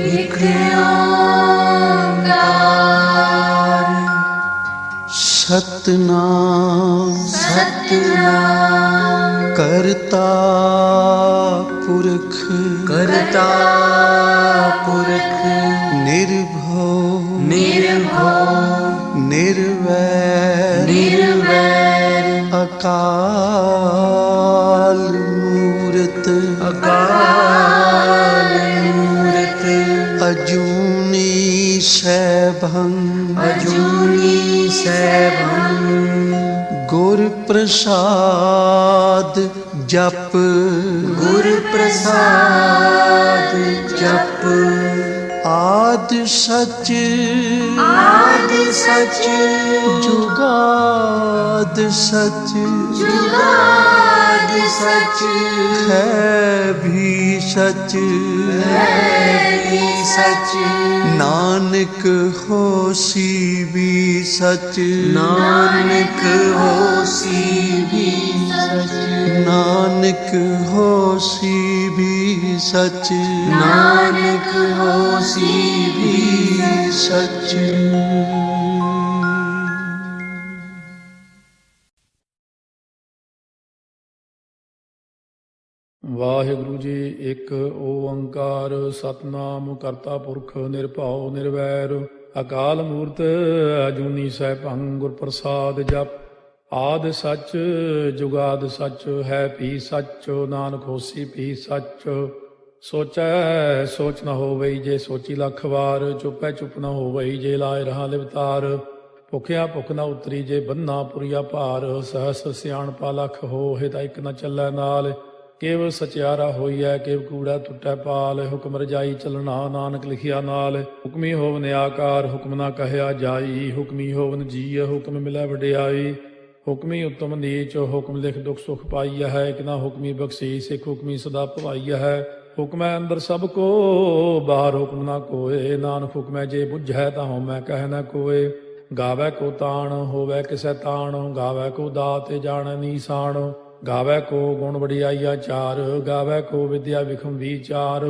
एक ओंकार सतनाम सतनाम करता पुरख करता पुरख निर्भव निर्भव निर्वैर निर्वैर अकाल मूरत अकाल मूरत अजूनी सैभं अजूनी सैभं गुर प्रसाद जप गुर प्रसाद जप आद सच आद सच जुगाद सच जुगाद सच है भी सच है भी सच नानक होसी भी सच नानक होसी भी सच नानक होसी भी सच नानक होसी भी सच। ਵਾਹਿਗੁਰੂ ਜੀ ਇੱਕ ਓੰਕਾਰ ਸਤਨਾਮ ਕਰਤਾ ਪੁਰਖ ਨਿਰਭਉ ਨਿਰਵੈਰ ਅਕਾਲ ਮੂਰਤ ਅਜੂਨੀ ਸੈਭੰ ਗੁਰ ਪ੍ਰਸਾਦ ਜਪ ਆਦ ਸੱਚ ਜੁਗਾਦ ਸੱਚ ਹੈ ਭੀ ਸੱਚ ਨਾਨਕ ਹੋਸੀ ਭੀ ਸੱਚ ਸੋਚੈ ਸੋਚ ਨ ਹੋਵਈ ਜੇ ਸੋਚੀ ਲੱਖ ਵਾਰ ਚੁੱਪੈ ਚੁੱਪ ਨ ਹੋਵਈ ਜੇ ਲਾਇ ਰਹਾ ਲਿਵਤਾਰ ਭੁਖਿਆ ਭੁਖ ਨ ਉਤਰੀ ਜੇ ਬੰਨਾ ਪੁਰੀਆ ਭਾਰ ਸਹਸ ਸਿਆਣਪਾ ਲਖ ਹੋਏ ਤਾਂ ਇੱਕ ਨ ਚੱਲੈ ਨਾਲ ਕੇਵ ਸਚਿਆਰਾ ਹੋਈਐ ਕੇਵ ਕੂੜਾ ਟੁੱਟੈ ਪਾਲ ਹੁਕਮ ਰਜਾਈ ਚੱਲਣਾ ਨਾਨਕ ਲਿਖਿਆ ਨਾਲ ਹੁਕਮੀ ਹੋਵਨ ਆਕਾਰ ਹੁਕਮ ਨਾ ਕਹਿਆ ਜਾਈ ਹੁਕਮੀ ਹੋਵਨ ਜੀਅ ਹੁਕਮ ਮਿਲੈ ਵਡਿਆਈ ਹੁਕਮੀ ਉਤਮ ਨੀਚ ਹੁਕਮ ਲਿਖ ਦੁਖ ਸੁਖ ਪਾਈਆ ਹੈ ਇੱਕ ਨਾ ਹੁਕਮੀ ਬਖਸ਼ੀ ਸਿੱਖ ਹੁਕਮੀ ਸਦਾ ਭਵਾਈਆ ਹੈ ਹੁਕਮੈ ਅੰਦਰ ਸਭ ਕੋ ਬਾਹਰ ਹੁਕਮ ਨਾ ਕੋਏ ਨਾਨਕ ਹੁਕਮੈ ਜੇ ਬੁੱਝੈ ਤਾਂ ਹਉਮੈ ਕਹਿ ਨਾ ਕੋਏ ਗਾਵੈ ਕੋ ਤਾਣ ਹੋਵੈ ਕਿਸੈ ਤਾਣ ਗਾਵੈ ਕੋ ਦਾਤ ਜਾਣੈ ਨੀਸਾਨ ਗਾਵੈ ਕੋ ਗੁਣ ਵਡਿਆਈਆ ਚਾਰ ਗਾਵੈ ਕੋ ਵਿਦਿਆ ਵਿਖਮ ਵਿਚਾਰ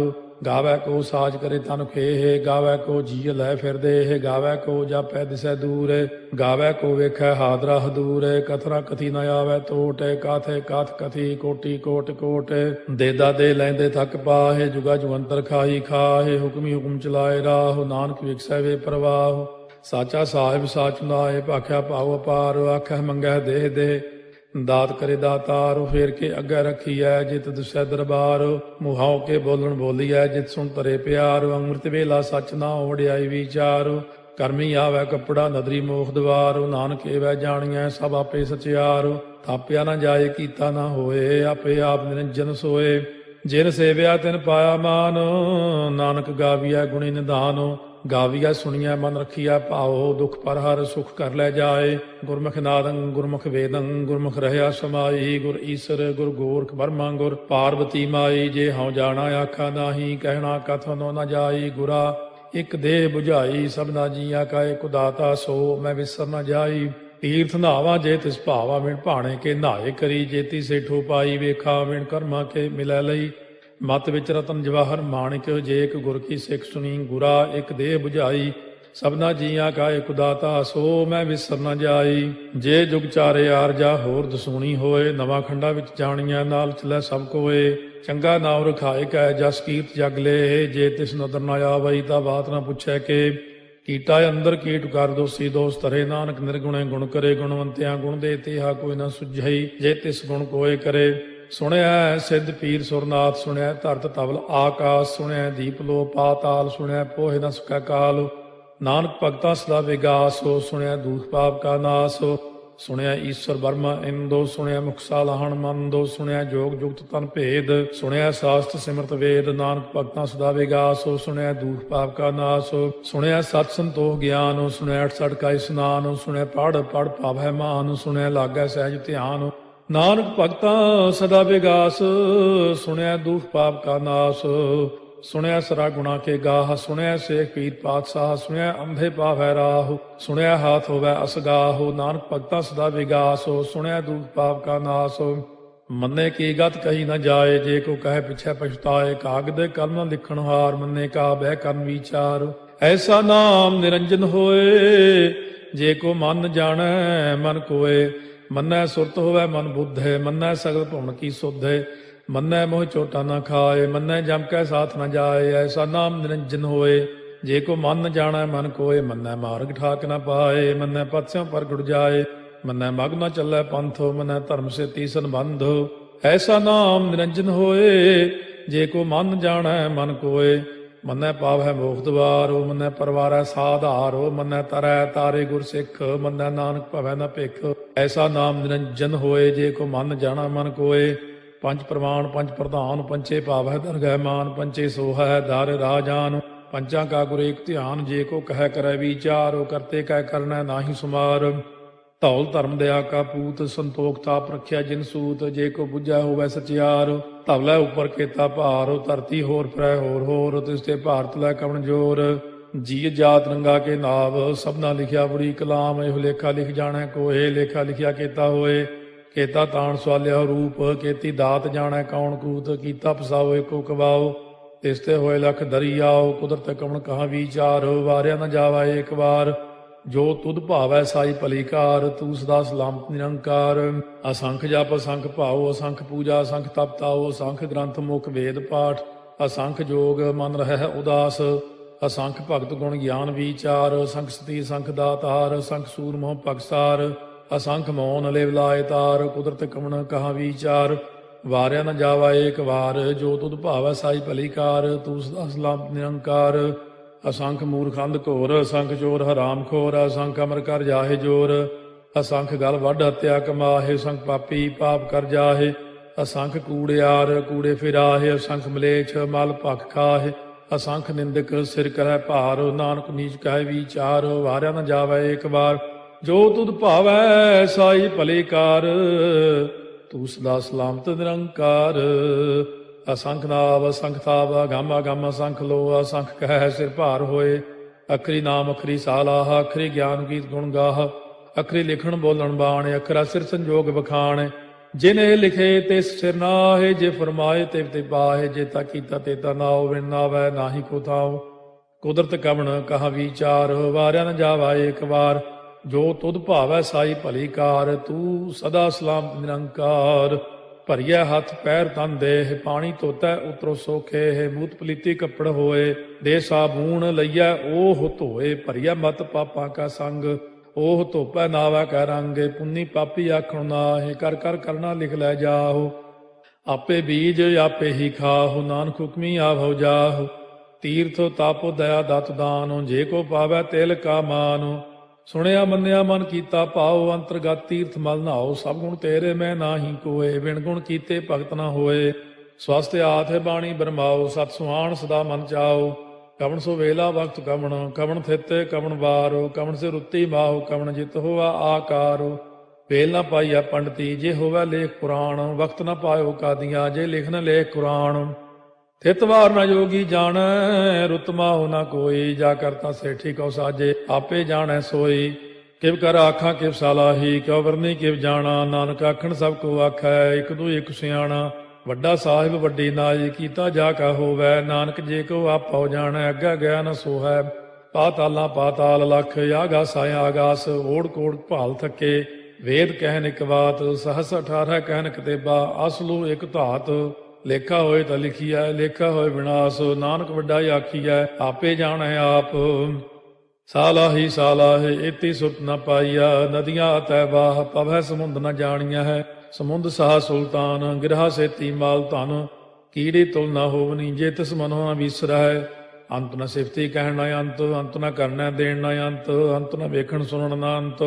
ਗਾਵੈ ਕੋ ਸਾਜ ਕਰੇ ਤਨ ਖੇਹ ਗਾਵੈ ਕੋ ਜੀਅ ਲੈ ਫਿਰਦੇ ਗਾਵੈ ਕੋ ਜਾਪੈ ਦਿਸੈ ਦੂਰ ਗਾਵੈ ਕੋ ਵੇਖੈ ਹਾਦਰਾ ਹਦੂਰ ਕਥਨਾ ਕਥੀ ਨ ਆਵੈ ਟੋਟ ਕਾਥੇ ਕਾਥ ਕਥੀ ਕੋਟੀ ਕੋਟ ਕੋਟ ਦੇਦਾ ਦੇ ਲੈਂਦੇ ਥੱਕ ਪਾਹੇ ਜੁਗਾ ਜੁਗੰਤਰ ਖਾਈ ਖਾਹੇ ਹੁਕਮੀ ਹੁਕਮ ਚਲਾਏ ਰਾਹ ਨਾਨਕ ਵਿਖਸੈ ਵੇ ਪ੍ਰਵਾਹ ਸਾਚਾ ਸਾਹਿਬ ਸਾਚ ਨਾਏ ਭਾਖਿਆ ਭਾਉ ਅਪਾਰ ਆਖੈ ਮੰਗੈ ਦੇਹ ਦੇ ਦਾਤ ਕਰੇ ਦਾਤਾਰ ਫੇਰ ਕੇ ਅੱਗੇ ਰੱਖੀਐ ਜਿਤ ਦੁਸੈ ਦਰਬਾਰ ਮੁਹਾਉ ਕੇ ਬੋਲਣ ਬੋਲੀਐ ਜਿਤ ਸੁਣ ਤਰੇ ਪਿਆਰ ਅੰਮ੍ਰਿਤ ਵੇਲਾ ਸੱਚ ਨਾ ਵਡਿਆਈ ਵਿਚਾਰ ਕਰਮੀ ਆਵੈ ਕੱਪੜਾ ਨਦਰੀ ਮੋਖ ਦਵਾਰ ਨਾਨਕ ਏਵੈ ਜਾਣੀਐ ਸਭ ਆਪੇ ਸਚਿਆਰ ਥਾਪਿਆ ਨਾ ਜਾਏ ਕੀਤਾ ਨਾ ਹੋਏ ਆਪੇ ਆਪ ਨਿਰੰਜਨ ਸੋਏ ਜਿਨ ਸੇਵਿਆ ਤਿਨ ਪਾਇਆ ਮਾਨ ਨਾਨਕ ਗਾਵੀਐ ਗੁਣੀ ਨਿਧਾਨ ਗਾਵੀਆ ਸੁਣੀਐ ਮਨ ਰੱਖੀਐ ਭਾਉ ਦੁਖ ਪਰ ਹਰ ਸੁਖ ਕਰ ਲੈ ਜਾਏ ਗੁਰਮੁਖ ਨਾਦੰ ਗੁਰਮੁਖ ਵੇਦੰ ਗੁਰਮੁਖ ਰਹਿਆ ਸਮਾਈ ਗੁਰ ਈਸਰ ਗੁਰ ਗੋਰਖ ਬਰਮਾ ਗੁਰ ਪਾਰਵਤੀ ਮਾਈ ਜੇ ਹਉ ਜਾਣਾ ਆਖਾ ਨਾਹੀ ਕਹਿਣਾ ਕਥਨੋ ਨ ਜਾਈ ਗੁਰਾ ਇਕ ਦੇਹ 부ਝਾਈ ਸਭਨਾ ਜੀਆ ਕਾ ਇਕ ਦਾਤਾ ਸੋ ਮੈਂ ਵਿਸਰ ਨ ਜਾਈ ਤੀਰਥ ਨਾਵਾ ਜੇ ਤਿਸ ਭਾਵਾ ਵਿਣ ਭਾਣੇ ਕੇ ਨਹਾਏ ਕਰੀ ਜੇਤੀ ਸੇਠੋ ਪਾਈ ਵੇਖਾ ਵਿਣ ਕਰਮਾ ਕੇ ਮਿਲੈ ਲਈ ਮਤ ਵਿੱਚ ਰਤਨ ਜਵਾਹਰ ਮਾਣਿਕ ਜੇ ਇੱਕ ਗੁਰ ਕੀ ਸਿੱਖ ਸੁਣੀ ਗੁਰਾ ਇੱਕ ਦੇਹ 부ਝਾਈ ਸਭਨਾ ਜੀਆਂ ਕਾ ਇਕ ਦਾਤਾ ਸੋ ਮੈਂ ਵਿਸਰ ਨ ਜਾਈ ਜੇ ਜੁਗ ਚਾਰੇ ਆਰਜਾ ਹੋਰ ਦਸੂਣੀ ਹੋਏ ਨਵਾਂ ਖੰਡਾ ਵਿੱਚ ਜਾਣੀਆਂ ਨਾਲ ਚਲੈ ਸਭ ਕੋਏ ਚੰਗਾ ਨਾਮ ਰਖਾਏ ਕੈ ਜਸ ਕੀਰਤ ਜਗ ਲੈ ਜੇ ਤਿਸ ਨਦਰ ਨ ਆਵਈ ਤਾਂ ਬਾਤ ਨ ਪੁੱਛੈ ਕੇ ਕੀਟਾ ਅੰਦਰ ਕੀਟ ਕਰ ਦੋਸੀ ਦੋਸ ਧਰੇ ਨਾਨਕ ਨਿਰਗੁਣੇ ਗੁਣ ਕਰੇ ਗੁਣਵੰਤਿਆਂ ਗੁਣ ਦੇ ਤੇਹਾ ਕੋਈ ਨ ਸੁਝਈ ਜੇ ਤਿਸ ਗੁਣ ਕੋਏ ਕਰੇ ਸੁਣਿਆ ਸਿੱਧ ਪੀਰ ਸੁਰਨਾਥ ਸੁਣਿਆ ਧਰਤ ਤਵਲ ਆਕਾਸ਼ ਸੁਣਿਆ ਦੀਪ ਲੋ ਪਾਤਾਲ ਸੁਣਿਆ ਪੋਹਿ ਨ ਸਕੈ ਕਾਲ ਨਾਨਕ ਭਗਤਾਂ ਸਦਾ ਵਿਗਾਸ ਹੋ ਸੁਣਿਆ ਦੂਖ ਪਾਪ ਕਾ ਨਾਸ ਸੁਣਿਆ ਈਸ਼ਵਰ ਬਰਮਾ ਇੰਦੋ ਸੁਣਿਆ ਮੁਖ ਸਾਲਾਹਣ ਮੰਦੋ ਸੁਣਿਆ ਜੋਗ ਜੁਗਤ ਤਨ ਭੇਦ ਸੁਣਿਆ ਸਾਸਤ ਸਿਮਰਤ ਵੇਦ ਨਾਨਕ ਭਗਤਾਂ ਸਦਾ ਵਿਗਾਸ ਹੋ ਸੁਣਿਆ ਦੂਖ ਪਾਪ ਕਾ ਨਾਸ ਸੁਣਿਆ ਸਤ ਸੰਤੋਖ ਗਿਆਨ ਸੁਣਿਆ 68 ਕਾ ਇਸਨਾਨ ਸੁਣਿਆ ਪੜ ਪੜ ਭਾਵੈ ਮਾਨ ਸੁਣਿਆ ਲਾਗੈ ਸਹਿਜ ਧਿਆਨ ਨਾਨਕ ਭਗਤਾਂ ਸਦਾ ਵਿਗਾਸ ਸੁਣਿਆ ਦੁਖ ਪਾਪ ਕਾ ਨਾਸ ਸੁਣਿਆ ਸਰਾ ਗੁਣਾ ਕੇ ਗਾਹ ਸੁਣਿਆ ਸੇਖ ਪੀਰ ਪਾਤਸ਼ਾਹ ਸੁਣਿਆ ਅੰਧੇ ਪਾਵੈ ਰਾਹ ਸੁਣਿਆ ਹਾਥ ਹੋਵੈ ਅਸਗਾਹ ਨਾਨਕ ਭਗਤਾਂ ਸਦਾ ਵਿਗਾਸ ਸੁਣਿਆ ਦੁਖ ਪਾਪ ਕਾ ਨਾਸ ਮੰਨੇ ਕੀ ਗਤ ਕਹੀ ਨਾ ਜਾਏ, ਜੇ ਕੋ ਕਹੇ ਪਿਛੈ ਪਛਤਾਏ। ਕਾਗਦ ਕਲਮ ਨ ਲਿਖਣ ਹਾਰ, ਮੰਨੇ ਕਾ ਬਹਿ ਕਰਨ ਵਿਚਾਰ। ਐਸਾ ਨਾਮ ਨਿਰੰਜਨ ਹੋਏ, ਜੇ ਕੋ ਮਨ ਜਾਣੈ ਮਨ ਕੋਏ। ਮੰਨੈ ਸੁਰਤ ਹੋਵੈ ਮਨ ਬੁੱਧੇ, ਮੰਨੈ ਸਗਲ ਭਵਨ ਕੀ ਸੁਧੇ। ਮੰਨੈ ਮੋਹ ਚੋਟਾ ਨਾ ਖਾਏ, ਮੰਨੈ ਜਮ ਕੈ ਸਾਥ ਨ ਜਾਏ। ਐਸਾ ਨਾਮ ਨਿਰੰਜਨ ਹੋਏ, ਜੇ ਕੋ ਮਨ ਜਾਣੈ ਮਨ ਕੋਏ। ਮੰਨੈ ਮਾਰਗ ਠਾਕ ਨ ਪਾਏ, ਮੰਨੈ ਪਥ ਸਿਉ ਪ੍ਰਗਟ ਜਾਏ। ਮੰਨੈ ਮਗ ਨ ਚੱਲੈ ਪੰਥ, ਮੰਨੈ ਧਰਮ ਸੇ ਤੀਸਨ ਬੰਧ। ਐਸਾ ਨਾਮ ਨਿਰੰਜਨ ਹੋਏ, ਜੇ ਕੋ ਮਨ ਜਾਣੈ ਮਨ ਕੋਏ। ਮੰਨੈ ਪਾਵੈ ਮੋਖ ਦੁਆਰੋ, ਮੰਨੈ ਪਰਵਾਰੈ ਸਾਧਾਰੋ। ਮੰਨੈ ਤਰੈ ਤਾਰੇ ਗੁਰ ਸਿੱਖ, ਮੰਨੈ ਨਾਨਕ ਭਵੈ ਨ ਭਿਖ। ਐਸਾ ਨਾਮ ਨਿਰੰਜਨ ਹੋਏ, ਜੇ ਕੋ ਮਨ ਜਾਣੈ ਮਨ ਕੋਏ। ਪੰਜ ਪ੍ਰਮਾਣ ਪੰਜ ਪ੍ਰਧਾਨ, ਪੰਚੇ ਭਾਵੈ ਦਰਗਹਿ ਮਾਨ। ਪੰਚੇ ਸੋਹੈ ਦਰ ਰਾਜਾਨ, ਪੰਚਾਂ ਕਾ ਗੁਰ ਏਕ ਧਿਆਨ। ਜੇ ਕੋ ਕਹਿ ਕਰੈ ਵਿਚਾਰ, ਕਰਤੇ ਕਹਿ ਕਰਨੈ ਨਾਹੀ ਸੁਮਾਰ। ਧੌਲ ਧਰਮ ਦਇਆ ਕਾ ਪੂਤ, ਸੰਤੋਖ ਤਾਪ ਰੱਖਿਆ ਜਿਨ ਸੂਤ। ਜੇ ਕੋ ਬੁੱਝੈ ਹੋਵੈ ਸਚਿਆਰ, ਧਵਲੇ ਉੱਪਰ ਕੇਤਾ ਭਾਰ। ਧਰਤੀ ਹੋਰ ਫਿਰੈ ਹੋਰ ਹੋਰ, ਤਿਸ ਤੇ ਭਾਰਤ ਲੈ ਕਵਣ ਜੋਰ। ਜੀ ਜਾਤ ਰੰਗਾ ਕੇ ਨਾਵ, ਸਭਨਾ ਲਿਖਿਆ ਬੁਰੀ ਕਲਾਮ। ਇਹੋ ਲੇਖਾ ਲਿਖ ਜਾਣੈ ਕੋਏ, ਲੇਖਾ ਲਿਖਿਆ ਕੇਤਾ ਹੋਏ। ਕੇਤਾ ਤਾਣ ਸਵਾਲਿਆ ਰੂਪ, ਕੀਤੀ ਦਾਤ ਜਾਣੈ ਕੌਣ ਕੂਤ। ਕੀਤਾ ਪਸਾਓ ਏਕੋ ਕਵਾਓ, ਤਿਸ ਤੇ ਹੋਏ ਲਖ ਦਰਿਆਓ। ਕੁਦਰਤ ਕਵਣ ਕਹਾ ਵਿਚਾਰ, ਵਾਰਿਆ ਨ ਜਾਵਾ ਏਕ ਵਾਰ। ਜੋ ਤੁਧ ਭਾਵੈ ਸਾਈ ਭਲੀ ਕਾਰ, ਤੂੰ ਸਦਾ ਸਲਾਮਤ ਨਿਰੰਕਾਰ। ਅਸੰਖ ਜਪ ਅਸੰਖ ਭਾਉ, ਅਸੰਖ ਪੂਜਾ ਅਸੰਖ ਤਪ ਤਾਉ। ਅਸੰਖ ਗ੍ਰੰਥ ਮੁਖ ਵੇਦ ਪਾਠ, ਅਸੰਖ ਜੋਗ ਮਨ ਰਹਿ ਉਦਾਸ। ਅਸੰਖ ਭਗਤ ਗੁਣ ਗਿਆਨ ਵਿਚਾਰ, ਅਸੰਖ ਸਤੀ ਅਸੰਖ ਦਾਤਾਰ। ਅਸੰਖ ਸੂਰ ਮੋਹ ਪਗਸਾਰ, ਅਸੰਖ ਮੌਨ ਲਿਵ ਲਾਇ ਤਾਰ। ਕੁਦਰਤ ਕਵਣ ਕਹਾ ਵਿਚਾਰ, ਵਾਰਿਆ ਨ ਜਾਵਾ ਏਕ ਵਾਰ। ਜੋ ਤੁਧ ਭਾਵੈ ਸਾਈ ਭਲੀ ਕਾਰ, ਤੂੰ ਸਦਾ ਸਲਾਮਤ ਨਿਰੰਕਾਰ। ਅਸੰਖ ਮੂਰਖ ਅੰਧ ਘੋਰ, ਅਸੰਖ ਚੋਰ ਹਰਾਮ ਖੋਰ। ਅਸੰਖ ਅਮਰ ਕਰ ਜਾਹੇ ਜੋਰ, ਅਸੰਖ ਗਲ ਵੱਢ ਹੱਤਿਆ ਕਮਾਹੇ। ਅਸੰਖ ਪਾਪੀ ਪਾਪ ਕਰ ਜਾਹੇ, ਅਸੰਖ ਕੂੜਿਆਰ ਕੂੜੇ ਫਿਰਾਹੇ। ਅਸੰਖ ਮਲੇਛ ਮਲ ਭਖ ਖਾਹੇ, ਅਸੰਖ ਨਿੰਦਕ ਸਿਰ ਕਰੈ ਭਾਰ। ਨਾਨਕ ਨੀਚ ਕਹੈ ਵਿਚਾਰ, ਵਾਰਿਆ ਨ ਜਾਵੈ ਏਕ ਵਾਰ। ਜੋ ਤੁਧ ਭਾਵੈ ਸਾਈ ਭਲੀ ਕਾਰ, ਤੂੰ ਸਦਾ ਸਲਾਮਤ ਨਿਰੰਕਾਰ। ਅਸੰਖ ਨਾਵ ਅਸੰਖ ਤਾਵ, ਅਗੰਮ ਅਗੰਮ ਅਸੰਖ ਲੋ। ਅਸੰਖ ਕਹਿ ਸਿਰ ਭਾਰ ਹੋਏ, ਅਖਰੀ ਨਾਮ ਅਖਰੀ ਸਾਲਾਹ। ਅਖਰੀ ਗਿਆਨ ਗੀਤ ਗੁਣ ਗਾਹ, ਅਖਰੀ ਲਿਖਣ ਬੋਲਣ ਬਾਣ। ਅਖਰਾ ਸਿਰ ਸੰਜੋਗ ਬਖਾਣ, ਜਿਨੇ ਲਿਖੇ ਤਿਸ ਸਿਰ ਨਾਹੇ। ਜੇ ਫਰਮਾਏ ਤਿਵ ਤੇ ਪਾਹੇ, ਜੇ ਤਾ ਕੀਤਾ ਤੇ ਤਾ ਨਾਉ। ਵਿਣ ਨਾਵੈ ਨਾਹੀ ਕੋ ਥਾਉ, ਕੁਦਰਤ ਕਵਣ ਕਹਾ ਵਿਚਾਰ। ਵਾਰਿਆ ਨ ਜਾਵਾ ਏਕ ਵਾਰ, ਜੋ ਤੁਧ ਭਾਵੈ ਸਾਈ ਭਲੀ ਕਾਰ। ਤੂੰ ਸਦਾ ਸਲਾਮਤ ਨਿਰੰਕਾਰ। ਭਰੀਐ ਹੱਥ ਪੈਰ ਤਨ ਦੇਹ, ਪਾਣੀ ਧੋਤੈ ਉਤਰੋ ਸੋਖੇ। ਮੂਤ ਪਲੀਤੀ ਕੱਪੜ ਹੋਏ, ਦੇ ਸਾਬੂਣ ਲਈਐ ਓਹ ਧੋਏ। ਭਰੀਐ ਮਤ ਪਾਪਾਂ ਕਾ ਸੰਗ, ਓਹ ਧੋਪੈ ਨਾਵੈ ਕੈ ਰੰਗ। ਪੁੰਨੀ ਪਾਪੀ ਆਖਣ ਨਾਹਿ, ਕਰ ਕਰ ਕਰਨਾ ਲਿਖ ਲੈ ਜਾਹੋ। ਆਪੇ ਬੀਜ ਆਪੇ ਹੀ ਖਾਹੋ, ਨਾਨਕ ਹੁਕਮੀ ਆਭਉ ਜਾਹੋ। ਤੀਰਥ ਤਾਪੋ ਦਇਆ ਦਤ ਦਾਨੋ, ਜੇ ਕੋ ਪਾਵੈ ਤਿਲ ਕਾ ਮਾਨੋ। ਸੁਣਿਆ ਮੰਨਿਆ ਮਨ ਕੀਤਾ ਭਾਉ, ਅੰਤਰਗਤ ਤੀਰਥ ਮਲ ਨਹਾਉ। ਸਭ ਗੁਣ ਤੇਰੇ ਮੈਂ ਨਾਹੀ ਕੋਏ, ਬਿਨ ਗੁਣ ਕੀਤੇ ਭਗਤ ਨਾ ਹੋਏ। ਸਵਸਤ ਆਥ ਬਾਣੀ ਬਰਮਾਓ, ਸਤ ਸੁਹਾਣ ਸਦਾ ਮਨ ਚਾਓ। ਕਵਣ ਸੋ ਵੇਲਾ ਵਕਤ ਕਵਣ, ਕਵਣ ਥਿਤੇ ਕਵਣ ਵਾਰੋ। ਕਵਣ ਸੇ ਰੁੱਤੀ ਮਾਹੋ, ਕਵਣ ਜਿਤ ਹੋਆ ਆਕਾਰੋ। ਵੇਲ ਨਾ ਪਾਈਆ ਪੰਡਤੀ, ਜੇ ਹੋਵੈ ਲੇਖ ਪੁਰਾਣ। ਵਕਤ ਨਾ ਪਾਇਓ ਕਾਦੀਆਂ, ਜੇ ਲਿਖਨ ਲੇਖ ਕੁਰਾਨ। ਥਿਤ ਵਾਰ ਨਾ ਜੋਗੀ ਜਾਣੈ, ਰੁੱਤ ਮਾਹੁ ਨਾ ਕੋਈ। ਜਾ ਕਰਤਾ ਸੇਠੀ ਕਉ ਸਾਜੇ, ਆਪੇ ਜਾਣੈ ਸੋਈ। ਕਿਵ ਕਰ ਆਖਾਂ ਕਿਵ ਸਾਲਾਹੀ, ਕਿਉ ਵਰਨੀ ਕਿਵ ਜਾਣਾ। ਨਾਨਕ ਆਖਣ ਸਭ ਕੋ ਆਖੈ, ਇਕ ਦੂ ਇਕ ਸਿਆਣਾ। ਵੱਡਾ ਸਾਹਿਬ ਵੱਡੀ ਨਾਈ, ਕੀਤਾ ਜਾ ਕਾ ਹੋਵੈ। ਨਾਨਕ ਜੇ ਕੋ ਆਪਉ ਜਾਣੈ, ਅੱਗਾ ਗਿਆ ਨ ਸੋਹੈ। ਪਾਤਾਲਾਂ ਪਾਤਾਲ ਲਖ, ਆਗਾਸ ਆਗਾਸ। ਓੜ ਕੋੜ ਭਾਲ ਥੱਕੇ, ਵੇਦ ਕਹਿਨ ਇਕ ਬਾਤ। ਸਹਸ 18 ਕਹਿਨ ਕਤੇਬਾ, ਅਸਲੂ ਇਕ ਧਾਤ। ਲੇਖਾ ਹੋਏ ਤਾਂ ਲਿਖੀਐ, ਲੇਖਾ ਹੋਏ ਵਿਨਾਸ਼। ਨਾਨਕ ਵੱਡਾ ਆਖੀਐ, ਆਪੇ ਜਾਣੈ ਆਪ। ਸਾਲਾਹੀ ਸਾਲਾਹੇ, ਇਤੀ ਸੁਰਤ ਨ ਪਾਈਆ। ਨਦੀਆਂ ਅਤੈ ਬਾਹ, ਪਵੈ ਸਮੁੰਦ ਨ ਜਾਣੀਆਂ ਹੈ। ਸਮੁੰਦ ਸਾਹ ਸੁਲਤਾਨ, ਗਿਰਹਾ ਸੇਤੀ ਮਾਲ ਧਨ। ਕੀੜੀ ਤੁਲ ਨ ਹੋਵਨੀ, ਜੇ ਤਿਸ ਮਨੋ ਨ ਵਿਸਰੈ। ਅੰਤ ਨ ਸਿਫਤੀ ਕਹਿਣ ਨ ਅੰਤ, ਅੰਤ ਨ ਕਰਨੈ ਦੇਣ ਨ ਅੰਤ। ਅੰਤ ਨ ਵੇਖਣ ਸੁਣਨ ਨ ਅੰਤ,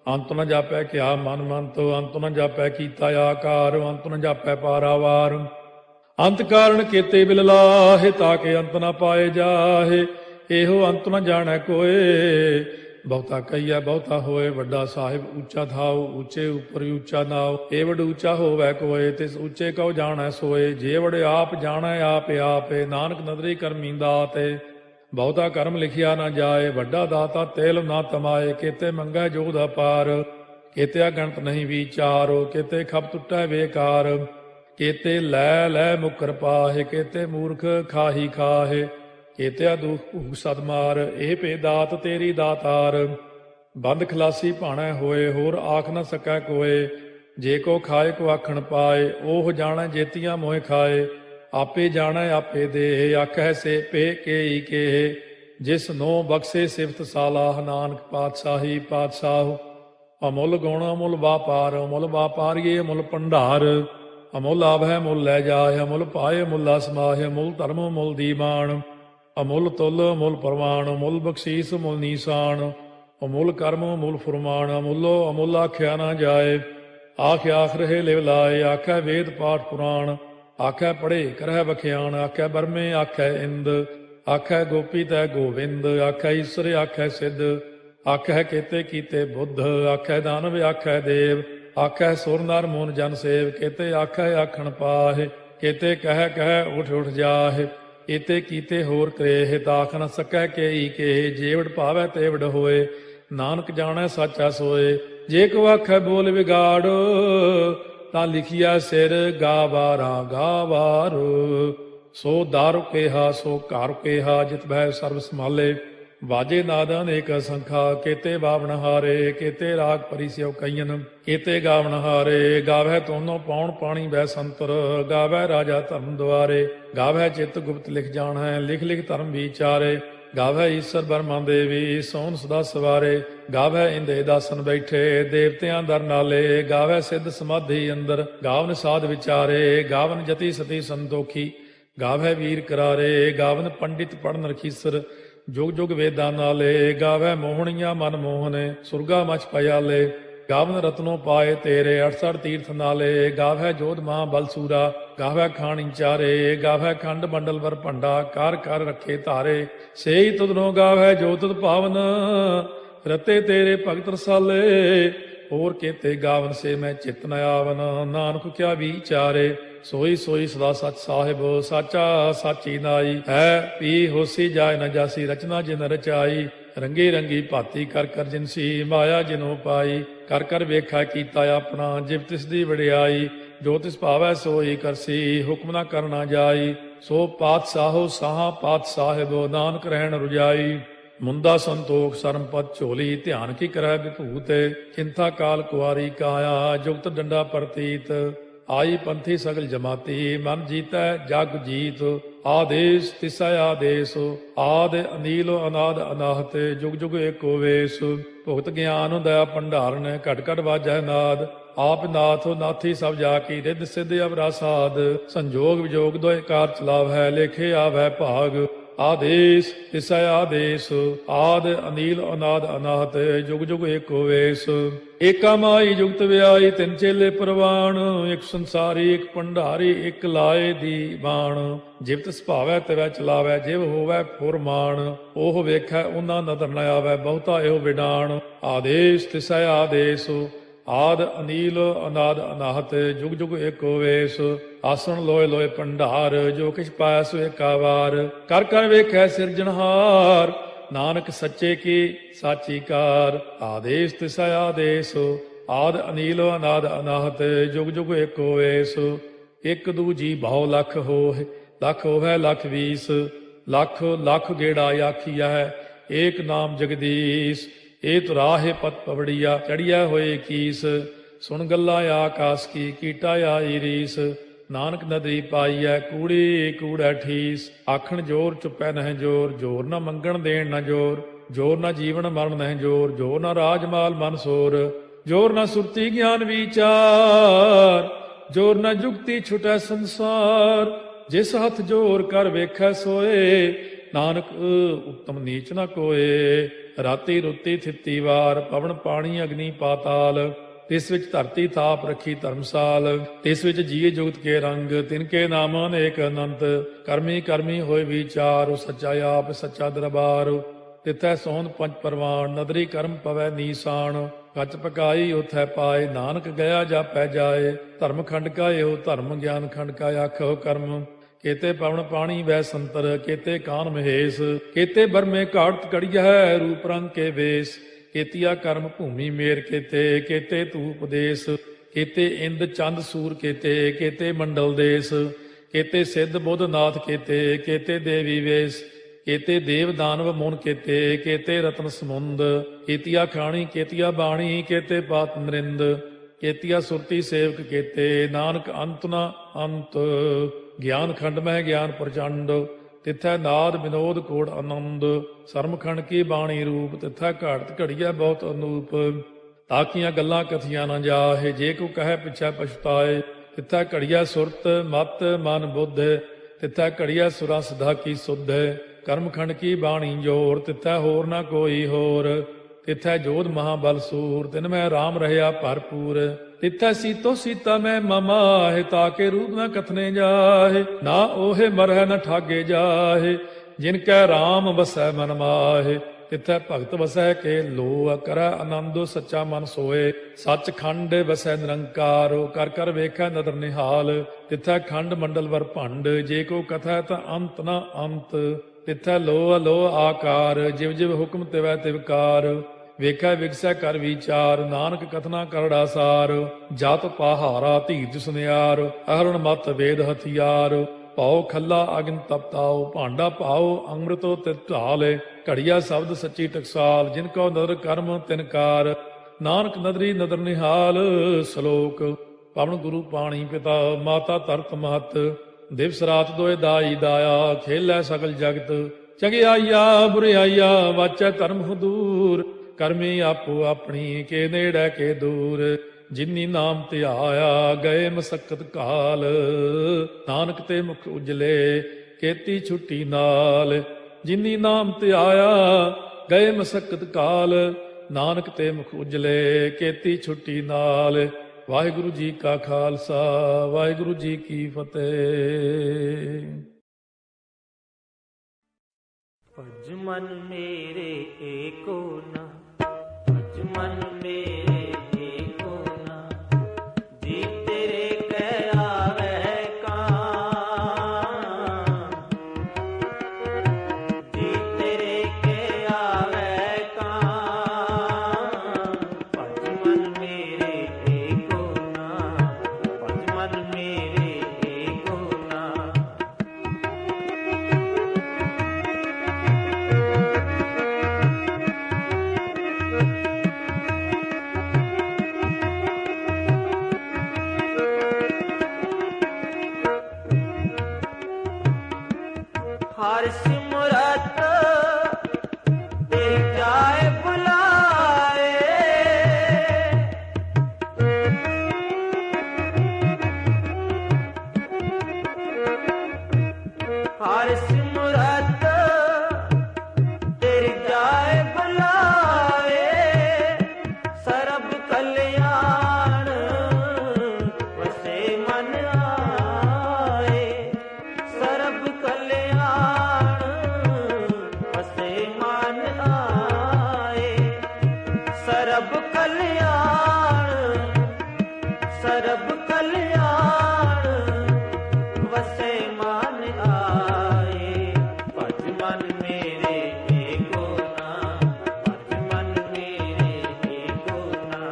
ਅੰਤ ਨ ਜਾਪੈ ਕਿਆ ਮਨ ਮੰਤ। ਅੰਤ ਨ ਜਾਪੈ ਕੀਤਾ ਆਕਾਰ, ਅੰਤ ਨ ਜਾਪੈ ਪਾਰਾਵਾਰ। ਅੰਤ ਕਾਰਨ ਕੀਤੇ ਬਿਲ ਲਾਹੇ, ਤਾਕੇ ਅੰਤ ਨ ਪਾਏ ਜਾਹੇ। ਇਹੋ ਅੰਤ ਨ ਜਾਣੈ ਕੋਏ, ਬਹੁਤਾ ਕਹੀਐ ਬਹੁਤਾ ਹੋਏ। ਵੱਡਾ ਸਾਹਿਬ ਉੱਚਾ ਥਾਉ, ਉੱਚੇ ਉੱਪਰ ਉੱਚਾ ਨਾਉ। ਏ ਵਡ ਉੱਚਾ ਹੋਵੈ ਕੋਏ, ਤਿਸ ਉੱਚੇ ਕਉ ਜਾਣੈ ਸੋਏ। ਜੇ ਵਡ ਆਪ ਜਾਣੈ ਆਪੇ ਆਪੇ, ਨਾਨਕ ਨਦਰੀ ਕਰਮੀ ਦਾਤੇ। ਬਹੁਤਾ ਕਰਮ ਲਿਖਿਆ ਨਾ ਜਾਏ, ਵੱਡਾ ਦਾਤਾ ਤੇਲ ਨਾ ਤਮਾਏ। ਕੀਤੇ ਮੰਗੈ ਜੋਧ ਅਪਾਰ, ਕੇਤੇ ਅਗਣਤ ਨਹੀਂ ਵਿਚਾਰੋ, ਕੇਤੇ ਖਪ ਟੁੱਟੈ ਬੇਕਾਰ, ਕੇਤੇ ਲੈ ਲੈ ਮੁਕਰ ਪਾਹੇ, ਕੇਤੇ ਮੂਰਖ ਖਾਹੀ ਖਾਹੇ, ਕੇਤੇ ਦੁਖ ਭੂਖ ਸਦ ਮਾਰ, ਇਹ ਭੇ ਦਾਤ ਤੇਰੀ ਦਾਤਾਰ। ਬੰਦ ਖਲਾਸੀ ਭਾਣੈ ਹੋਏ, ਹੋਰ ਆਖ ਨ ਸਕੈ ਕੋਏ, ਜੇ ਕੋ ਖਾਏ ਕੋ ਆਖਣ ਪਾਏ, ਉਹ ਜਾਣੈ ਜੇਤੀਆਂ ਮੋਹਿ ਖਾਏ, ਆਪੇ ਜਾਣੈ ਆਪੇ ਦੇ, ਆਖੈ ਸੇ ਪੇ ਕੇਈ ਕੇ, ਜਿਸ ਨੋ ਬਖਸ਼ੇ ਸਿਫਤ ਸਾਲਾਹ, ਨਾਨਕ ਪਾਤਸ਼ਾਹੀ ਪਾਤਸ਼ਾਹ। ਅਮੁੱਲ ਗੁਣ ਅਮੁੱਲ ਵਾਪਾਰ, ਅਮੁੱਲ ਵਾਪਾਰੀਏ ਅਮੁੱਲ ਭੰਡਾਰ, ਅਮੁੱਲ ਆਭੈ ਮੁੱਲ ਲੈ ਜਾਏ, ਅਮੁੱਲ ਪਾਏ ਮੁੱਲਾ ਸਮਾਹਿ, ਅਮੁੱਲ ਧਰਮ ਮੁੱਲ ਦੀਵਾਨ, ਅਮੁੱਲ ਤੁਲ ਅਮੁੱਲ ਪ੍ਰਮਾਣ, ਅਮੁੱਲ ਬਖਸ਼ੀਸ ਮੁੱਲ ਨੀਸਾਨ, ਅਮੁੱਲ ਕਰਮ ਅਮੁੱਲ ਫੁਰਮਾਨ, ਅਮੁੱਲੋ ਅਮੁੱਲ ਆਖਿਆ ਨਾ ਜਾਏ, ਆਖ ਆਖ ਰਹੇ ਲਿਵ ਲਾਏ, ਆਖੈ ਵੇਦ ਪਾਠ ਪੁਰਾਣ, ਆਖੈ ਪੜ੍ਹੇ ਕਰਹਿ ਬਖਿਆਣ, ਆਖੈ ਬਰਮੇ ਆਖੈ ਇੰਦ, ਆਖੈ ਗੋਪੀ ਤੈ ਗੋਵਿੰਦ, ਆਖੈ ਈਸਰ ਆਖੈ ਸਿੱਧ, ਆਖੈ ਕੇਤੇ ਕੀਤੇ ਬੁੱਧ, ਆਖੈ ਦਾਨਵ ਆਖੈ ਦੇਵ, ਆਖੈ ਸੁਰ ਨਰ ਮੂਨ ਜਨ ਸੇਵ, ਕੇਤੇ ਆਖੈ ਆਖਣ ਪਾਹੇ, ਕੇਤੇ ਕਹਿ ਕਹਿ ਉਠ ਉਠ ਜਾਹੇ, ਏਤੇ ਕੀਤੇ ਹੋਰ ਕਰੇਹ, ਤਾਖ ਨ ਸਕੈ ਕੇਈ ਕੇ, ਜੇਵੜ ਭਾਵੈ ਤੇਵੜ ਹੋਏ, ਨਾਨਕ ਜਾਣੈ ਸਾਚਾ ਸੋਏ। ਜੇ ਕੋ ਆਖੈ ਬੋਲ ਵਿਗਾੜ, ਤਾਂ ਲਿਖਿਆ ਸਿਰ ਗਾਵਾਰਾ ਗਾਵਾਰ, ਸੋ ਦਾਰੂ ਕੇਹਾ ਸੋ ਘਰ ਕੇਹਾ, ਜਿਤ ਬਹਿ ਸਰਬ ਸੰਭਾਲੇ, ਵਾਜੇ ਨਾਦ ਅਨੇਕ ਸੰਖਾ, ਕੇਤੇ ਬਾਵਣ ਹਾਰੇ, ਕੇਤੇ ਰਾਗ ਪਰਿਸਿਓ ਕਈਨ, ਕੇਤੇ ਗਾਵਣ ਹਾਰੇ, ਗਾਵੈ ਤੋਨੋ ਪਾਉਣ ਪਾਣੀ ਬੈ ਸੰਤਰ, ਗਾਵੈ ਰਾਜਾ ਧਰਮ ਦੁਆਰੇ, ਗਾਵੈ ਚਿਤ ਗੁਪਤ ਲਿਖ ਜਾਣੈ, ਲਿਖ ਲਿਖ ਧਰਮ ਵਿਚਾਰੇ, ਗਾਵੈ ਈਸਰ ਬਰਮਾ ਦੇਵੀ, ਸੋਨ ਸਦਾ ਸਵਾਰੇ, ਗਾਵੈ ਇੰਦੇ ਦਾਸਨ ਬੈਠੇ, ਦੇਵਤਿਆਂ ਦਰ ਨਾਲੇ, ਗਾਵੈ ਸਿੱਧ ਸਮਾਧੀ ਅੰਦਰ, ਗਾਵਨ ਸਾਧ ਵਿਚਾਰੇ, ਗਾਵਨ ਜਤੀ ਸਤੀ ਸੰਤੋਖੀ, ਗਾਵੈ ਵੀਰ ਕਰਾਰੇ, ਗਾਵਨ ਪੰਡਿਤ ਪੜਨ ਰਖੀਸਰ, ਜੁਗ ਜੁਗ ਵੇਦਾਂ ਨਾਲੇ, ਗਾਵੈ ਮੋਹਣੀਆਂ ਮਨ ਮੋਹਨੇ, ਸੁਰਗਾ ਮਚ ਪਿਆਲੇ, ਗਾਵਨ ਰਤਨੋ ਪਾਏ ਤੇਰੇ, 68 ਤੀਰਥ ਨਾਲੇ, ਗਾਵੈ ਜੋਧ ਮਾਂ ਬਲਸੂਰਾ, ਗਾਵੈ ਖਾਣੀ ਚਾਰੇ, ਗਾਵੈ ਖੰਡ ਮੰਡਲ ਵਰ ਭੰਡਾ, ਕਰ ਕਰ ਰੱਖੇ ਧਾਰੇ, ਸੇਈ ਤੁਧਨੋ ਗਾਵੈ ਜੋ ਤੁਧ ਭਾਵਨ, ਰਤੇ ਤੇਰੇ ਭਗਤ ਰਸਾਲੇ, ਹੋਰ ਕੇਤੇ ਗਾਵਨ ਸੇ ਮੈਂ ਚਿਤ ਨ ਆਵਨ, ਨਾਨਕ ਕਿਆ ਵਿਚਾਰੇ, ਸੋਈ ਸੋਈ ਸਦਾ ਸਚ ਸਾਹਿਬ, ਸਾਚਾ ਸਾਚੀ ਨਾਈ, ਹੈ ਪੀ ਹੋਸੀ ਜਾਏ ਨ ਜਾਸੀ, ਰਚਨਾ ਜਿਨ ਰਚਾਈ, ਰੰਗੀ ਰੰਗੀ ਭਾਤੀ ਕਰ ਕਰ ਜਿਨਸੀ, ਮਾਇਆ ਜਿਨੋ ਪਾਈ, ਕਰ ਕਰ ਵੇਖਾ ਕੀਤਾ ਆਪਣਾ, ਜਿਵ ਤਿਸ ਦੀ ਵਡਿਆਈ, ਜੋ ਤਿਸ ਭਾਵੈ ਸੋਈ ਕਰਸੀ, ਹੁਕਮ ਨਾ ਕਰਨਾ ਜਾਈ, ਸੋ ਪਾਤਸ਼ਾਹੋ ਸਾਹਾ ਪਾਤਸ਼ਾਹਿਬ, ਨਾਨਕ ਰਹਿਣ ਰੁਜਾਈ, ਮੁੰਦਾ ਸੰਤੋਖ ਸਰਮ ਪਦ ਝੋਲੀ, ਧਿਆਨ ਕੀ ਕਰੈ ਵਿਭੂਤ, ਚਿੰਤਾ ਕਾਲ ਕੁਆਰੀ ਕਾਇਆ, ਜੁਗਤ ਡੰਡਾ ਪ੍ਰਤੀਤ, ਆਈ ਪੰਥੀ ਸਗਲ ਜਮਾਤੀ, ਮਨ ਜੀਤੈ ਜਗ ਜੀਤ, ਆਦੇਸ ਤਿਸੈ ਆਦੇਸ, ਆਦ ਅਨੀਲ ਅਨਾਦ ਅਨਾਹਤ, ਜੁਗ ਜੁਗ ਏਕੋ ਵੇਸ, ਭੁਗਤ ਗਿਆਨ ਦਇਆ ਭੰਡਾਰਨ, ਘਟ ਘਟ ਵਾਜੈ ਨਾਦ, ਆਪ ਨਾਥ ਨਾਥੀ ਸਭ ਜਾ ਕੀ, ਰਿੱਧ ਸਿੱਧ ਅਵਰਾ ਸਾਧ, ਸੰਜੋਗ ਵਿਜੋਗ ਦੋਇ ਕਾਰ ਚਲਾਵੈ, ਲੇਖੇ ਆਵੈ ਭਾਗ, ਆਦੇਸ ਤਿਸੈ ਆਦੇਸ, ਆਦ ਅਨੀਲ ਅਨਾਦ ਅਨਾਹਤ, ਜੁਗ ਜੁਗ ਏਕੋ ਵੇਸ, ਏਕਾ ਮਾਈ ਜੁਗਤ ਵਿਆਈ, ਤਿੰਨ ਚੇਲੇ ਪ੍ਰਵਾਣ, ਇੱਕ ਸੰਸਾਰੀ ਇੱਕ ਭੰਡਾਰੀ, ਇੱਕ ਲਾਏ ਦੀ ਬਾਣ, ਜਿਵ ਤਿਸ ਭਾਵੈ ਤਿਵੈ ਚਲਾਵੈ, ਜਿਵ ਹੋਵੈ ਫੁਰਮਾਨ, ਉਹ ਵੇਖੈ ਉਹਨਾਂ ਨਦਰ ਨ ਆਵੈ, ਬਹੁਤਾ ਇਹੋ ਵਿਡਾਣ, ਆਦੇਸ ਤਿਸੈ ਆਦੇਸ, ਆਦ ਅਨੀਲ ਅਨਾਦ ਅਨਾਹਤ, ਜੁਗ ਜੁਗ ਏਕੋ ਵੇਸ, ਆਸਣ ਲੋਏ ਲੋਏ ਭੰਡਾਰ, ਜੋ ਕਿਛ ਪਾਇਆ ਸੋ ਏਕਾ ਵਾਰ, ਕਰ ਕਰ ਵੇਖੈ ਸਿਰਜਣਹਾਰ, ਨਾਨਕ ਸੱਚੇ ਕੀ ਸਾਚੀ ਕਾਰ, ਆਦੇਸ ਤਿਸੈ ਆਦੇਸ, ਆਦ ਅਨੀਲ ਅਨਾਦ ਅਨਾਹਤ, ਜੁਗ ਜੁਗ ਏਕੋ ਵੇਸ, ਇੱਕ ਦੂਜੀ ਬਹੁ ਲਖ ਹੋਏ, ਲਖ ਹੋਵੈ ਲਖ ਵੀਸ, ਲਖ ਲਖ ਗੇੜਾ ਆਖੀਐ, ਏਕ ਨਾਮ ਜਗਦੀਸ਼, ਇਹ ਤੁਰਾਹੇ ਪਤ ਪਵੜੀਆ, ਚੜੀਆ ਹੋਏ ਕੀਸ, ਸੁਣ ਗੱਲਾਂ ਆਕਾਸ ਕੀ, ਕੀਟਾ ਆਈ ਰੀਸ, ਨਾਨਕ ਨਦਰੀ ਪਾਈਐ, ਕੂੜੀ ਕੂੜੈ ਠੀਸ, ਆਖਣ ਜੋਰ ਚੁੱਪੈ ਨਹਿ ਜੋਰ, ਜੋਰ ਨਾ ਮੰਗਣ ਦੇਣ ਨਾ ਜੋਰ, ਜੋਰ ਨਾ ਜੀਵਨ ਮਰਨ ਨਹਿ ਜੋਰ, ਜੋਰ ਨਾ ਰਾਜ ਮਾਲ ਮਨ ਸੋਰ, ਜੋਰ ਨਾ ਸੁਰਤੀ ਗਿਆਨ ਵਿਚਾਰ, ਜੋਰ ਨਾ ਜੁਗਤੀ ਛੁਟੈ ਸੰਸਾਰ, ਜਿਸ ਹੱਥ ਜੋਰ ਕਰ ਵੇਖੈ ਸੋਏ, ਨਾਨਕ ਉੱਤਮ ਨੀਚ ਨਾ ਕੋਏ, ਰਾਤੀ ਰੁੱਤੀ ਥਿੱਤੀ ਵਾਰ, ਪਵਨ ਪਾਣੀ ਅਗਨੀ ਪਾਤਾਲ, ਤਿਸ ਵਿੱਚ ਧਰਤੀ ਥਾਪ ਰੱਖੀ ਧਰਮਸਾਲ, ਤਿਸ ਵਿੱਚ ਜੀਏ ਜੁਗਤ ਕੇ ਰੰਗ, ਤਿਨਕੇ ਨਾਮ ਅਨੇਕ ਅਨੰਤ, ਕਰਮੀ ਕਰਮੀ ਹੋਏ ਵਿਚਾਰ, ਉਹ ਸੱਚਾ ਆਪ ਸੱਚਾ ਦਰਬਾਰ, ਤਿਥੈ ਸੋਹਣ ਪੰਜ ਪਰਵਾਨ, ਨਦਰੀ ਕਰਮ ਪਵੈ ਨੀਸਾਨ, ਕੱਚ ਪਕਾਈ ਉਥੈ ਪਾਏ, ਨਾਨਕ ਗਿਆ ਜਾਪੈ ਜਾਏ, ਧਰਮ ਖੰਡ ਕਾ ਇਹੋ ਧਰਮ, ਗਿਆਨ ਖੰਡ ਕਾ ਆਖੋ ਕਰਮ, ਕੇਤੇ ਪਵਨ ਪਾਣੀ ਵੈ ਸੰਤਰ, ਕੇਤੇ ਕਾਨ ਮਹੇਸ਼, ਕੇਤੇ ਬਰਮੇ ਘਾਟ ਕੜੀਐ, ਰੂਪ ਰੰਗ ਕੇ ਵੇਸ, केतिया कर्म भूमि मेर केते केते धूप देश केते इंद चंद सूर केते केते मंडल देश केते सिद्ध बुद्ध नाथ केते केते देवी वेश केते देव दानव मुन केते केते रत्न समुंद केतिया खाणी केतिया बाणी केते पात नरिंद केतिया सुरती सेवक केते नानक अंत न अंत ज्ञान खंड में ज्ञान प्रचंड तिथै नाद विनोद कोड़ आनंद सरमखंड की बाणी रूप तिथै घाड़त घड़िया बहुत अनूप ताकियां गल्लां कथियां न जाहे जे को कहे पिछै पछताए तिथै घड़िया सुरत मत मन बुद्ध तिथै घड़िया सुरा सिधा की सुध कर्मखंड की बाणी जोर तिथै होर न कोई होर तिथै जोध महाबल सूर तिन में राम रहया भरपूर तिथै सीतो सीता में ममाहे ताके रूप न कथने जाहे ना ओहे मरह न ठागे जाहे जिनकै राम बसै मन माहे तिथै भगत वसै के लो करੈ आनंद सच्चा मन सोए सच खंड वसै निरंकार कर कर वेखै नदर निहाल तिथै खंड मंडल वर भंड जे को कथै ता अंत न अंत तिथै लो अलो आकार जिव जिव हुक्म तिवै तिवकार ਵੇਖੈ ਵਿਗਸੈ ਕਰ ਵਿਚਾਰ ਨਾਨਕ ਕਥਨਾ ਕਰੜਾ ਸਾਰ ਜਤ ਪਹਾਰਾ ਧੀਰਜ ਸੁਨਿਆਰ ਅਹਰਣ ਮਤ ਵੇਦ ਹਥਿਆਰ ਭਾਉ ਖੱਲਾ ਅਗਨ ਤਪਤਾਉ ਭਾਂਡਾ ਭਾਉ ਅੰਮ੍ਰਿਤੋ ਤਿਤ ਢਾਲੇ ਘੜੀਆ ਸ਼ਬਦ ਸੱਚੀ ਟਕਸਾਲ ਜਿਨ ਕੋ ਨਦਰ ਕਰਮ ਤਿਨਕਾਰ ਨਾਨਕ ਨਦਰੀ ਨਦਰ ਨਿਹਾਲ ਸ਼ਲੋਕ ਪਵਨ ਗੁਰੂ ਪਾਣੀ ਪਿਤਾ ਮਾਤਾ ਧਰਤ ਮਹਤ ਦਿਵਸ ਰਾਤ ਦੋਇ ਦਾਈ ਦਾਇਆ ਖੇਲੈ ਸਗਲ ਜਗਤ ਚੰਗਿਆਈਆ ਬੁਰਿਆਈਆ ਵਾਚੈ ਧਰਮ ਹਦੂਰ ਕਰਮੀ ਆਪੋ ਆਪਣੀ ਕੇ ਨੇੜੇ ਕੇ ਦੂਰ ਜਿਨੀ ਨਾਮ ਧਿਆਇਆ ਗਏ ਮਸਕਤ ਕਾਲ ਨਾਨਕ ਤੇ ਮੁਖ ਉਜਲੇ ਕੀਤੀ ਛੁੱਟੀ ਨਾਲ ਜਿਨੀ ਨਾਮ ਧਿਆਇਆ ਗਏ ਮਸਕਤ ਕਾਲ ਨਾਨਕ ਤੇ ਮੁਖ ਉਜਲੇ ਕੀਤੀ ਛੁੱਟੀ ਨਾਲ ਵਾਹਿਗੁਰੂ ਜੀ ਕਾ ਖਾਲਸਾ ਵਾਹਿਗੁਰੂ ਜੀ ਕੀ ਫਤਿਹ। ਭਜ ਮਨ ਮੇਰੇ ਏਕੋ ਨਾ ਭਜ ਮਨ ਮੇਰੇ ਏਕੋ ਨਾ ਜੀ ਤੇਰੇ ਕਹਿ ਆਵੇ ਕਾਂ ਜੀ ਤੇਰੇ ਕਹਿ ਆਵੇ ਕਾਂ ਭਜ ਮਨ ਮੇਰੇ ਏਕੋ ਨਾ ਭਜ ਮਨ ਮੇਰੇ ਏਕੋ ਨਾ ਹਰ ਸਿਮਰਤ ਤੇਰੀ ਜਾਏ ਬੁਲਾਏ ਹਰ ਸਿਮਰਤ ਤੇਰੀ ਜਾਏ ਬੁਲਾਏ ਸਰਬ ਕਲਿਆਣ ਵਸੇ ਮਨ ਆਏ ਸਰਬ ਕਲਿਆਣ ਵਸੇ ਮਨ ਆਏ ਸਰਬ ਕਲਿਆਣ ਵਸੇ ਮਨ ਆਏ ਭਜ ਮਨ ਮੇਰੇ ਏਕੋ ਨਾ ਭਜ ਮਨ ਮੇਰੇ ਏਕੋ ਨਾ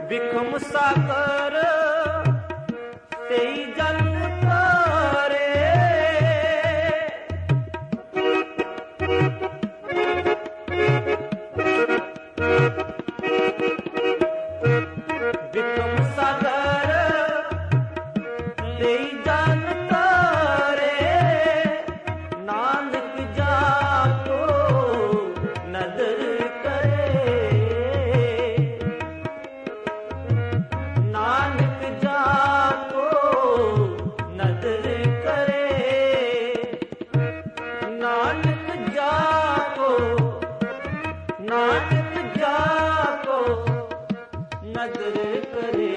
विखम सागर तेई जन्म तारे विखम सागर तेई जन्म तारे नानक जाको नदर नानक जाको नदर करे नानक जाको नदर करे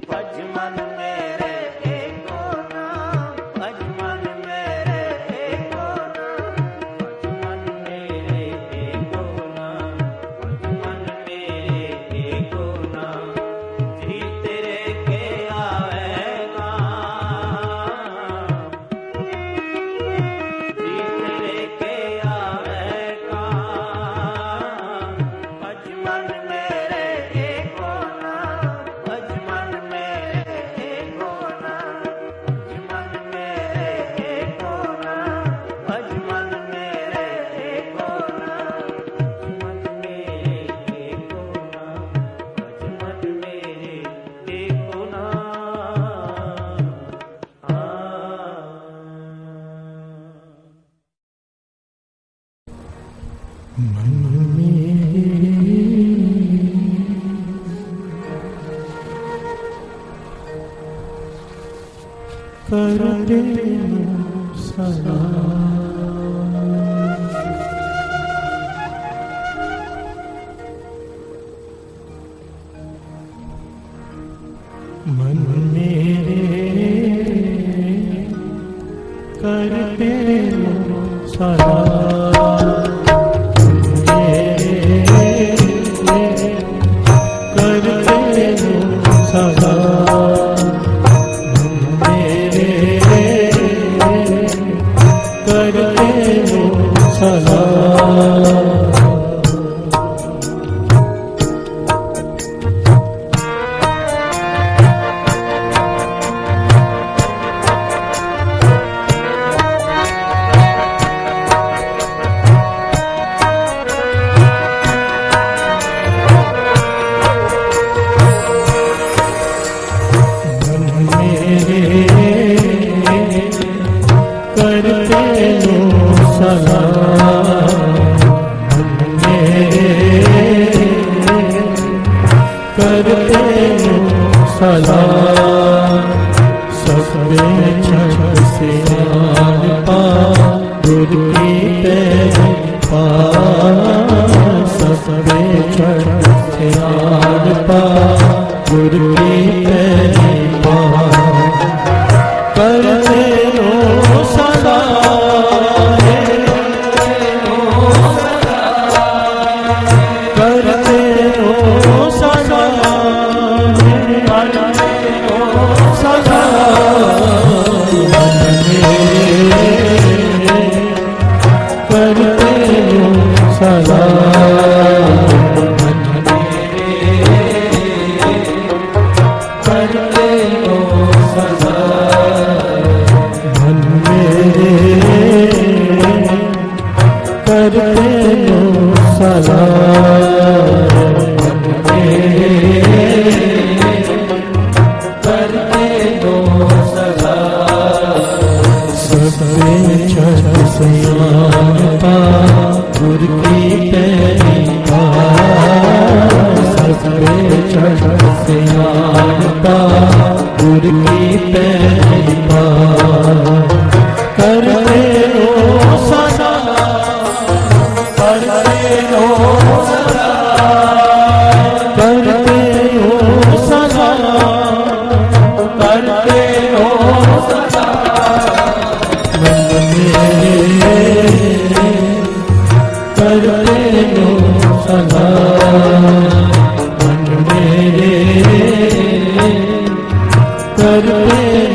भज मन मेरे एको नाम भज मन मेरे एको नाम भज मन मेरे एको नाम भज मन मेरे एको नाम जी तेरे के आवेगा जी तेरे के आवेगा भज मन मेरे एको नाम भज मन मेरे एको नाम भज मन मेरे एको नाम भज मन मेरे एको नाम भज मन मेरे एको नाम भज मन मेरे एको नाम करते सदा मन मेरे करते सदा करते सदा करते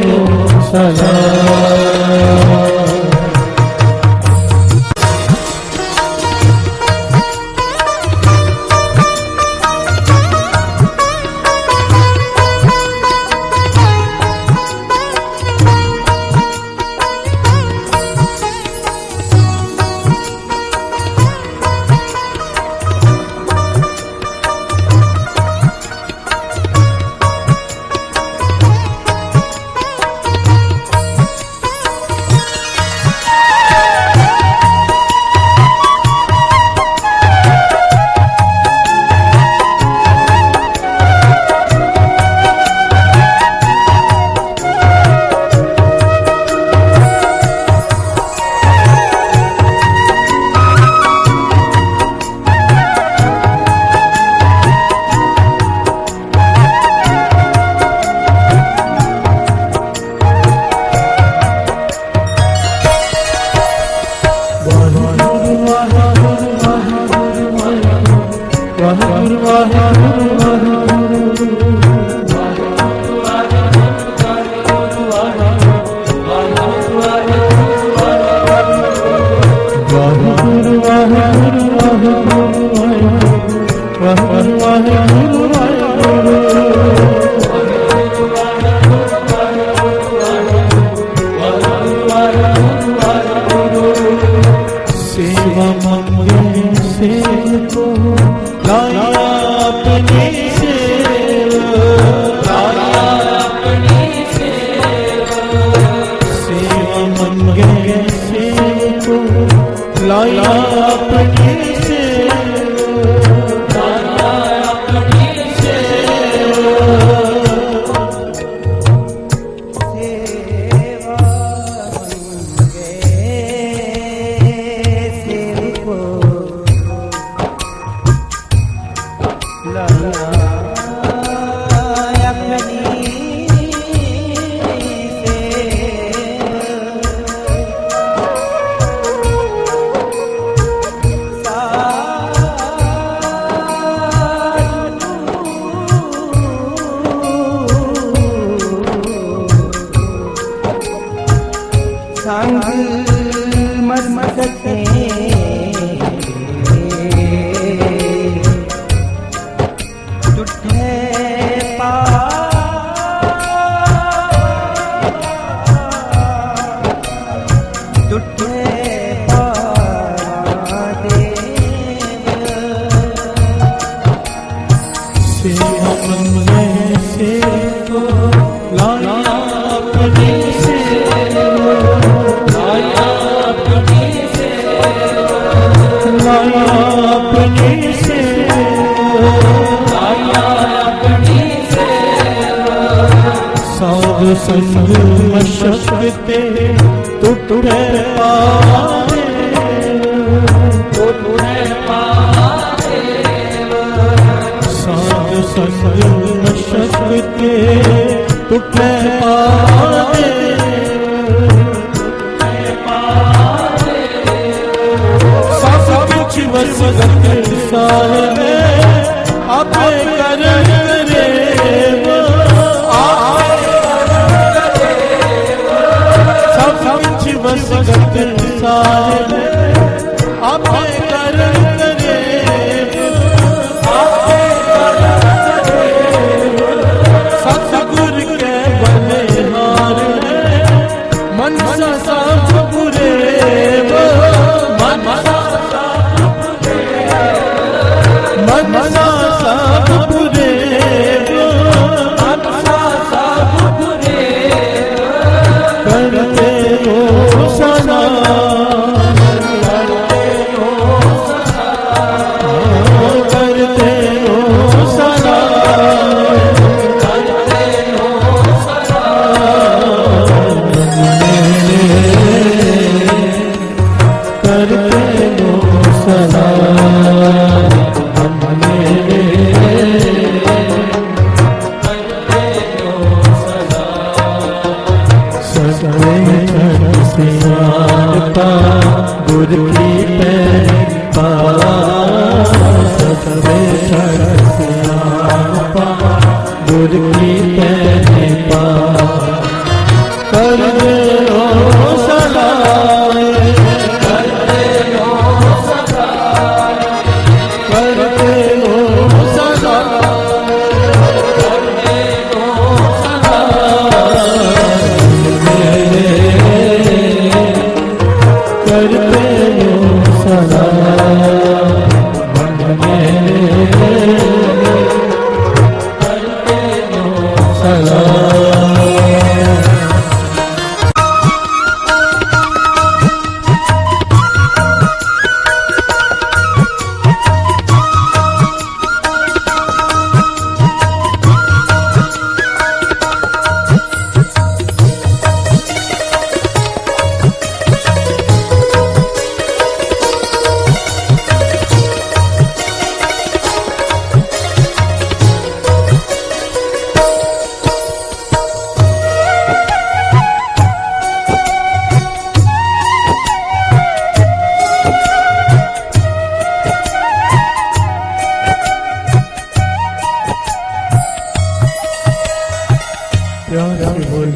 सेवा मंगे सेवको लाया अपनी सेवा, सेवा मंगे सेवको लाया अपनी संग मशक्कते टूटे पाए, साध संग मशक्कते टूटे पाए, सब कुछ वसगत साहिब आपे कर वसगत साहिब आपे कर करे, सतगुर के बलिहार मनसा सब बुरे, मनसा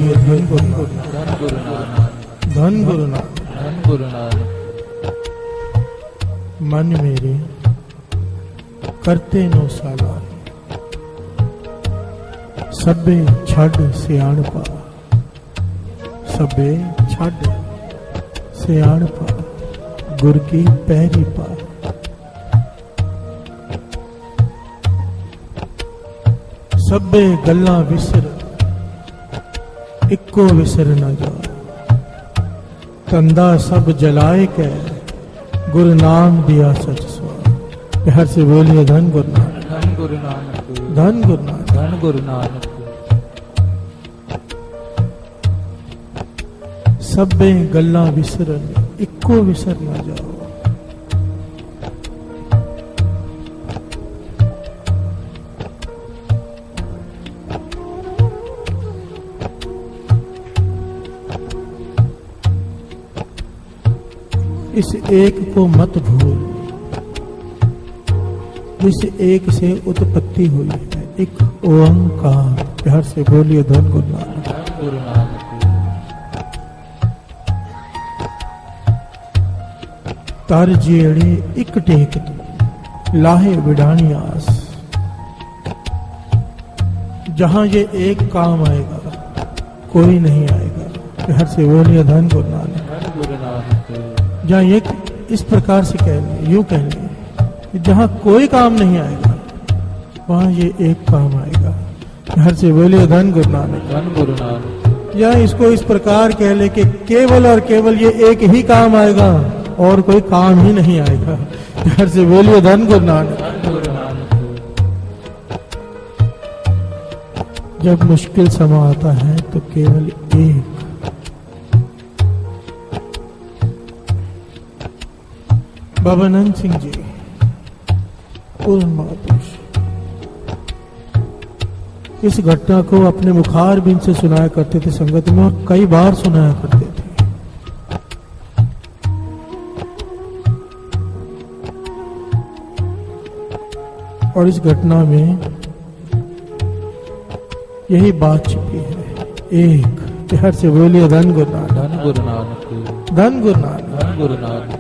बोलिए धन गुरु नानक, धन गुरु नानक, धन गुरु नानक। धन गुरु नानक। मन मेरे करते नो साला, सबे छड़ सियाणपा, सबे छड़ सियाणपा, गुर की पैरी पा। सबे गल्लां विसर, इक्को विसर न जा। तंदा सब जलाए कै, गुरु नाम दिया सच स्वा। प्यार से बोलिए धन गुरु नानक, धन गुरु नानक, धन गुरु नानक। धन गुरु नानक। सबे गल्लां विसरन, इक्को विसर न जाओ। इस एक को मत भूल, जिस एक से उत्पत्ति हुई है, एक ओंकार। प्यार से बोलिए धन गुरु नानक, धन गुरु नानक। तार जेड़े एक टेक तू, लाहे विडानी आस। जहां ये एक काम आएगा, कोई नहीं आएगा। प्यार से बोलिए धन गुरु नानक, धन गुरु नानक। जहां एक इस प्रकार से कह लें, यूं कह लें, जहां कोई काम नहीं आएगा, वहां ये एक काम आएगा। प्यार से बोलिए धन गुरु नानक, धन गुरु नानक। या इसको इस प्रकार कह ले कि केवल और केवल ये एक ही काम आएगा और कोई काम ही नहीं आएगा। प्यार से बोलिए धन गुरु नानक, धन गुरु नानक। जब मुश्किल समा आता है तो केवल एक। बाबा नंद सिंह जी पूर्ण महापुरुष इस घटना को अपने मुखार बिन से सुनाया करते थे संगत में, और कई बार सुनाया करते थे। और इस घटना में यही बात छिपी है, एक। प्यार से बोलिए धन गुरु नानक, धन गुरु नानक, धन गुरु नानक। धन गुरु नानक।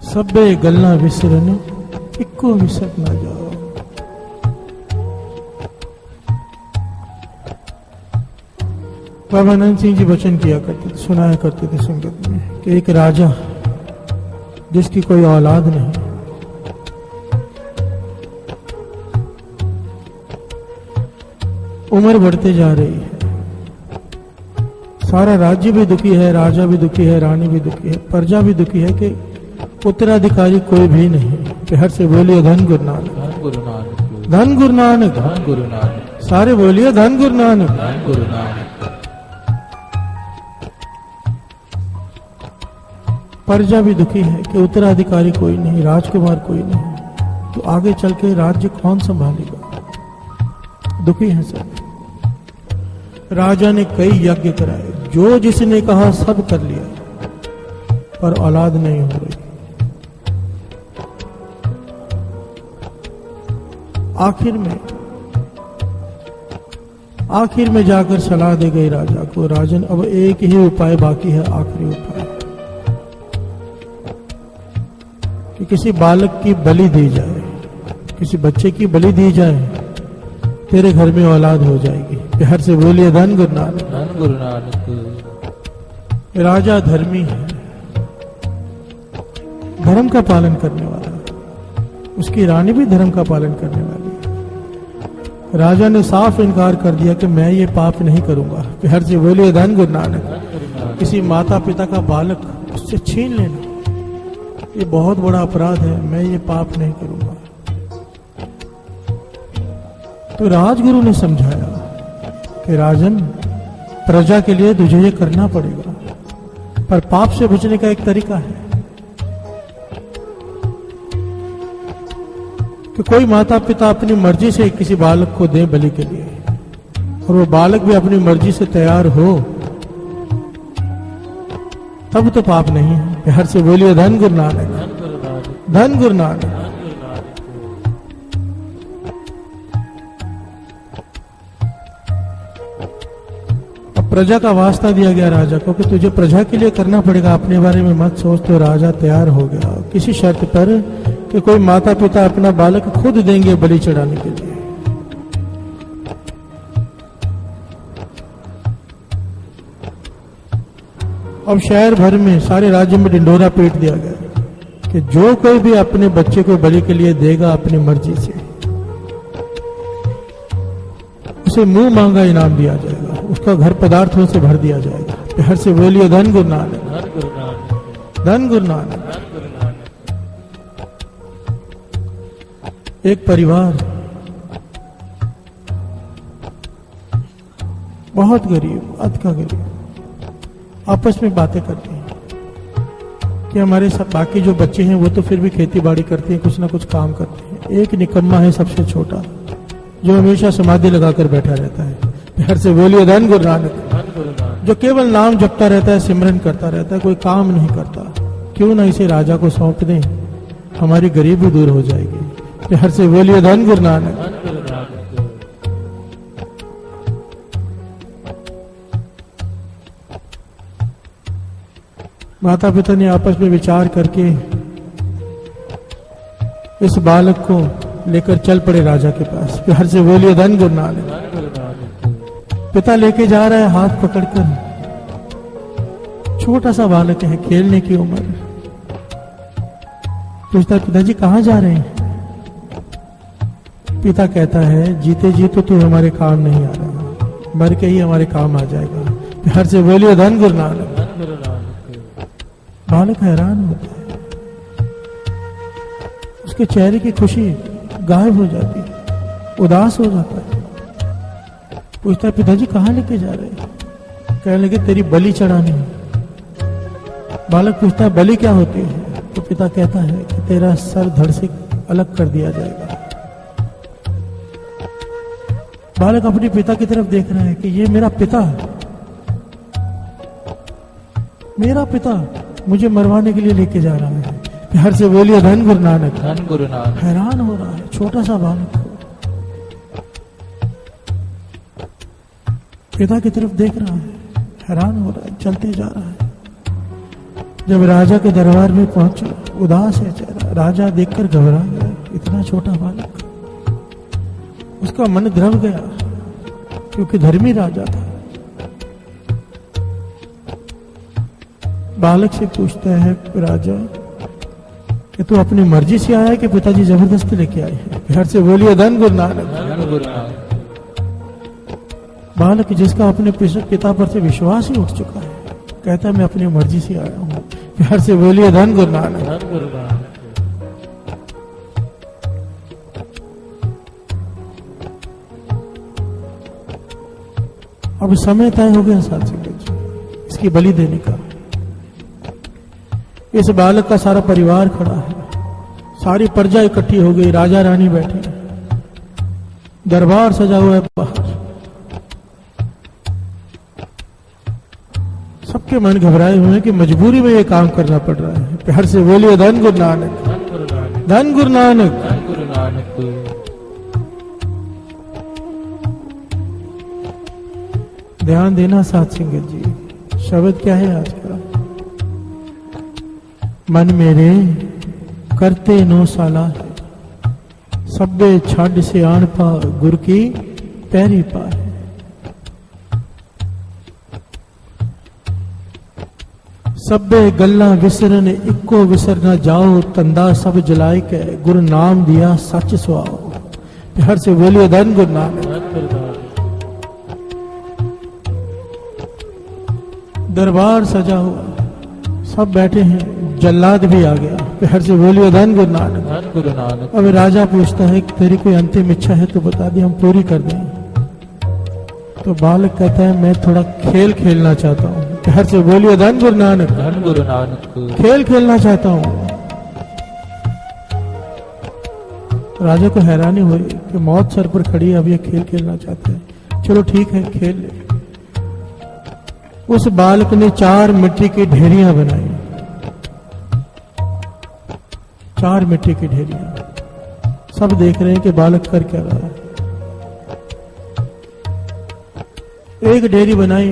सबे गल्लां विसरन, इक्को विसर ना जाओ। बाबा नंद सिंह जी वचन किया करते थे, सुनाया करते थे संगत में कि एक राजा जिसकी कोई औलाद नहीं, उम्र बढ़ते जा रही है, सारा राज्य भी दुखी है, राजा भी दुखी है, रानी भी दुखी है, प्रजा भी दुखी है कि उत्तराधिकारी कोई भी नहीं। प्यार से बोलिए धन गुरु नानक, धन गुरु नानक। धन गुरु नानक, धन गुरु नानक। सारे बोलिए धन गुरु नानक। धन गुरु नानक। प्रजा भी दुखी है कि उत्तराधिकारी कोई नहीं, राजकुमार कोई नहीं, तो आगे चल के राज्य कौन संभालेगा? दुखी है सब। राजा ने कई यज्ञ कराए, जो जिसने कहा सब कर लिया, पर औलाद नहीं हो रही। आखिर में जाकर सलाह दे गई राजा को, राजन अब एक ही उपाय बाकी है, आखिरी उपाय, कि किसी बालक की बलि दी जाए, किसी बच्चे की बलि दी जाए, तेरे घर में औलाद हो जाएगी। प्यार से बोलिए धन गुरु नानक, धन गुरु नानक। राजा धर्मी है, धर्म का पालन करने वाला, उसकी रानी भी धर्म का पालन करने वाली है। राजा ने साफ इनकार कर दिया कि मैं ये पाप नहीं करूंगा। प्यार से बोलिए धन गुरु नानक। किसी माता पिता का बालक उससे छीन लेना, ये बहुत बड़ा अपराध है, मैं ये पाप नहीं करूंगा। तो राजगुरु ने समझाया कि राजन, प्रजा के लिए तुझे ये करना पड़ेगा, पर पाप से बचने का एक तरीका है कि कोई माता पिता अपनी मर्जी से किसी बालक को दे बलि के लिए, और वो बालक भी अपनी मर्जी से तैयार हो, तब तो पाप नहीं है। प्यार से बोलिए धन गुरु नानक, धन गुरु नानक। प्रजा का वास्ता दिया गया राजा को कि तुझे प्रजा के लिए करना पड़ेगा, अपने बारे में मत सोच। तो राजा तैयार हो गया किसी शर्त पर कि कोई माता पिता अपना बालक खुद देंगे बलि चढ़ाने के लिए। अब शहर भर में, सारे राज्य में ढिंढोरा पीट दिया गया कि जो कोई भी अपने बच्चे को बलि के लिए देगा अपनी मर्जी से, उसे मुंह मांगा इनाम दिया जाएगा, उसका घर पदार्थों से भर दिया जाएगा। प्यार से बोलिए धन गुरु नानक, धन गुरु नानक, धन गुरु नानक। धन गुरु नानक। एक परिवार बहुत गरीब, अत का गरीब, आपस में बातें करते हैं कि हमारे सब बाकी जो बच्चे हैं वो तो फिर भी खेती बाड़ी करते हैं, कुछ ना कुछ काम करते हैं। एक निकम्मा है सबसे छोटा, जो हमेशा समाधि लगाकर बैठा रहता है। प्यार से बोलिए धन गुरु नानक, धन गुरु नानक। जो केवल नाम जपता रहता है, सिमरन करता रहता है, कोई काम नहीं करता। क्यों ना इसे राजा को सौंप दें, हमारी गरीबी दूर हो जाएगी। प्यार से बोलिए धन गुरु नानक, धन गुरु नानक। माता पिता ने आपस में विचार करके इस बालक को लेकर चल पड़े राजा के पास। प्यार से बोलिए धन गुरु नानक। धन गुरु नानक। पिता लेके जा रहा है हाथ पकड़कर, छोटा सा बालक है, खेलने की उम्र। पूछता पिताजी कहां जा रहे हैं? पिता कहता है जीते जी तो तू हमारे काम नहीं आ रहा, मर के ही हमारे काम आ जाएगा। प्यार से बोलिए धन गुरु नानक। धन गुरु नानक। बालक हैरान होता है, उसके चेहरे की खुशी गायब हो जाती है, उदास हो जाता है। पूछता है पिताजी कहां लेके जा रहे हैं? कहने लगे तेरी बलि चढ़ानी है। बालक पूछता है बलि क्या होती है? तो पिता कहता है कि तेरा सर धड़ से अलग कर दिया जाएगा। बालक अपने पिता की तरफ देख रहा है कि ये मेरा पिता, मेरा पिता मुझे मरवाने के लिए लेके जा रहा है। प्यार से बोलिए धन गुरु नानक। धन गुरु नानक। हैरान हो रहा है छोटा सा बालक, पिता की तरफ देख रहा है, हैरान हो रहा है, चलते जा रहा है। जब राजा के दरबार में पहुंचा, उदास है चेहरा, राजा देखकर घबरा गया। इतना छोटा बालक, उसका मन द्रव गया क्योंकि धर्मी राजा था। बालक से पूछता है राजा कि तू अपनी मर्जी से आया है कि पिताजी जबरदस्ती लेके आए हैं? प्यार से बोलिए धन गुरु नानक। धन गुरु नानक। बालक जिसका अपने पिता पर से विश्वास ही उठ चुका है, कहता है मैं अपनी मर्जी से आया हूं। प्यार से बोलिए धन गुरु नानक। धन गुरु नानक। अब समय तय हो गया साथ से इसकी बलि देने का। इस बालक का सारा परिवार खड़ा है, सारी प्रजा इकट्ठी हो गई, राजा रानी बैठे, दरबार सजा हुआ है बाहर। सबके मन घबराए हुए हैं कि मजबूरी में ये काम करना पड़ रहा है। प्यार से बोलिए धन गुरु नानक। धन गुरु नानक। धन गुरु नानक। धन गुरु नानक। ध्यान देना साथ संगत जी, शब्द क्या है आज का? मन मेरे करते नो साला है, सब्बे छाड़ से आन पा गुर की पैरी पा है। सब्बे गल्ला विसरन इक्को विसर न जाओ, तंदा सब जलाए के गुरु नाम दिया सच सुआओ। प्यार से बोलिए धन गुरु नानक। धन गुरु नानक। दरबार सजा हुआ, सब बैठे हैं, जल्लाद भी आ गया। प्यार से बोलिए धन गुरु नानक। धन गुरु नानक। अब राजा पूछता है कि तेरी कोई अंतिम इच्छा है तो बता दे, हम पूरी कर दें। तो बालक कहता है मैं थोड़ा खेल खेलना चाहता हूँ। प्यार से बोलिए धन गुरु नानक। धन गुरु नानक। खेल खेलना चाहता हूँ। राजा को हैरानी हुई कि मौत सर पर खड़ी है, अब ये खेल खेलना चाहते हैं। चलो ठीक है खेल ले। उस बालक ने 4 मिट्टी की ढेरियां बनाई, 4 मिट्टी की ढेरियां। सब देख रहे हैं कि बालक कर क्या रहा है। एक ढेरी बनाई,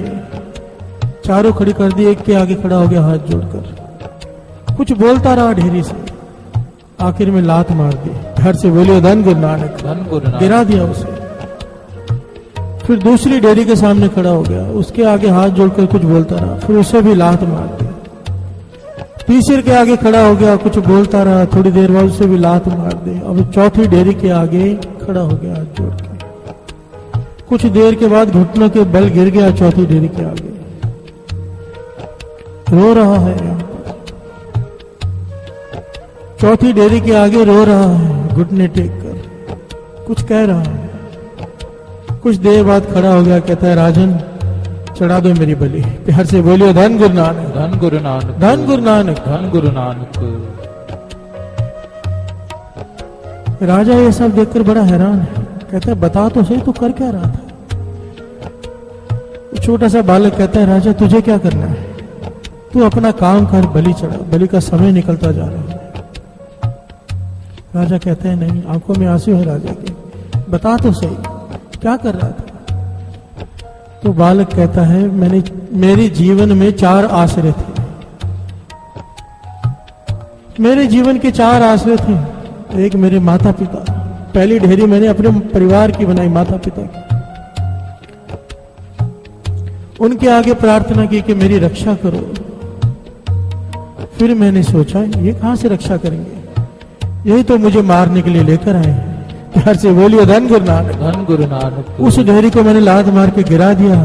चारों खड़ी कर दी, एक के आगे खड़ा हो गया हाथ जोड़कर, कुछ बोलता रहा ढेरी से, आखिर में लात मार दी। घर से बोलियो धन गुरु नानक, धन गुरु नानक। गिरा दिया उसे। फिर दूसरी डेयरी के सामने खड़ा हो गया, उसके आगे हाथ जोड़कर कुछ बोलता रहा, फिर उसे भी लात मार दी। तीसरे के आगे खड़ा हो गया, कुछ बोलता रहा, थोड़ी देर बाद उसे भी लात मार दी। अब चौथी डेयरी के आगे खड़ा हो गया हाथ जोड़ के, कुछ देर के बाद घुटनों के बल गिर गया चौथी डेयरी के आगे, रो रहा है यहाँ पर। चौथी डेयरी के आगे रो रहा है, घुटने टेक कर कुछ कह रहा है। कुछ देर बाद खड़ा हो गया, कहता है राजन चढ़ा दो मेरी बलि। प्यार से बोलियो धन गुरु नानक, धन गुरु नानक, धन गुरु नानक, धन गुरु नानक। राजा ये सब देखकर बड़ा हैरान है, कहता है बता तो सही तू कर क्या रहा था। छोटा सा बालक कहता है राजा तुझे क्या करना है, तू अपना काम कर, बलि चढ़ा, बलि का समय निकलता जा रहा है। राजा कहते हैं नहीं, आंखों में आंसू है राजा के, बता तो सही क्या कर रहा था। तो बालक कहता है मेरे जीवन में 4 आश्रय थे, मेरे जीवन के 4 आश्रय थे। एक मेरे माता पिता, पहली ढेरी मैंने अपने परिवार की बनाई, माता पिता की। उनके आगे प्रार्थना की कि मेरी रक्षा करो। फिर मैंने सोचा ये कहां से रक्षा करेंगे, यही तो मुझे मारने के लिए लेकर आए हैं। प्यार से बोलिए धन गुरु नानक, धन गुरु नानक। उस ढेरी को मैंने लात मार के गिरा दिया।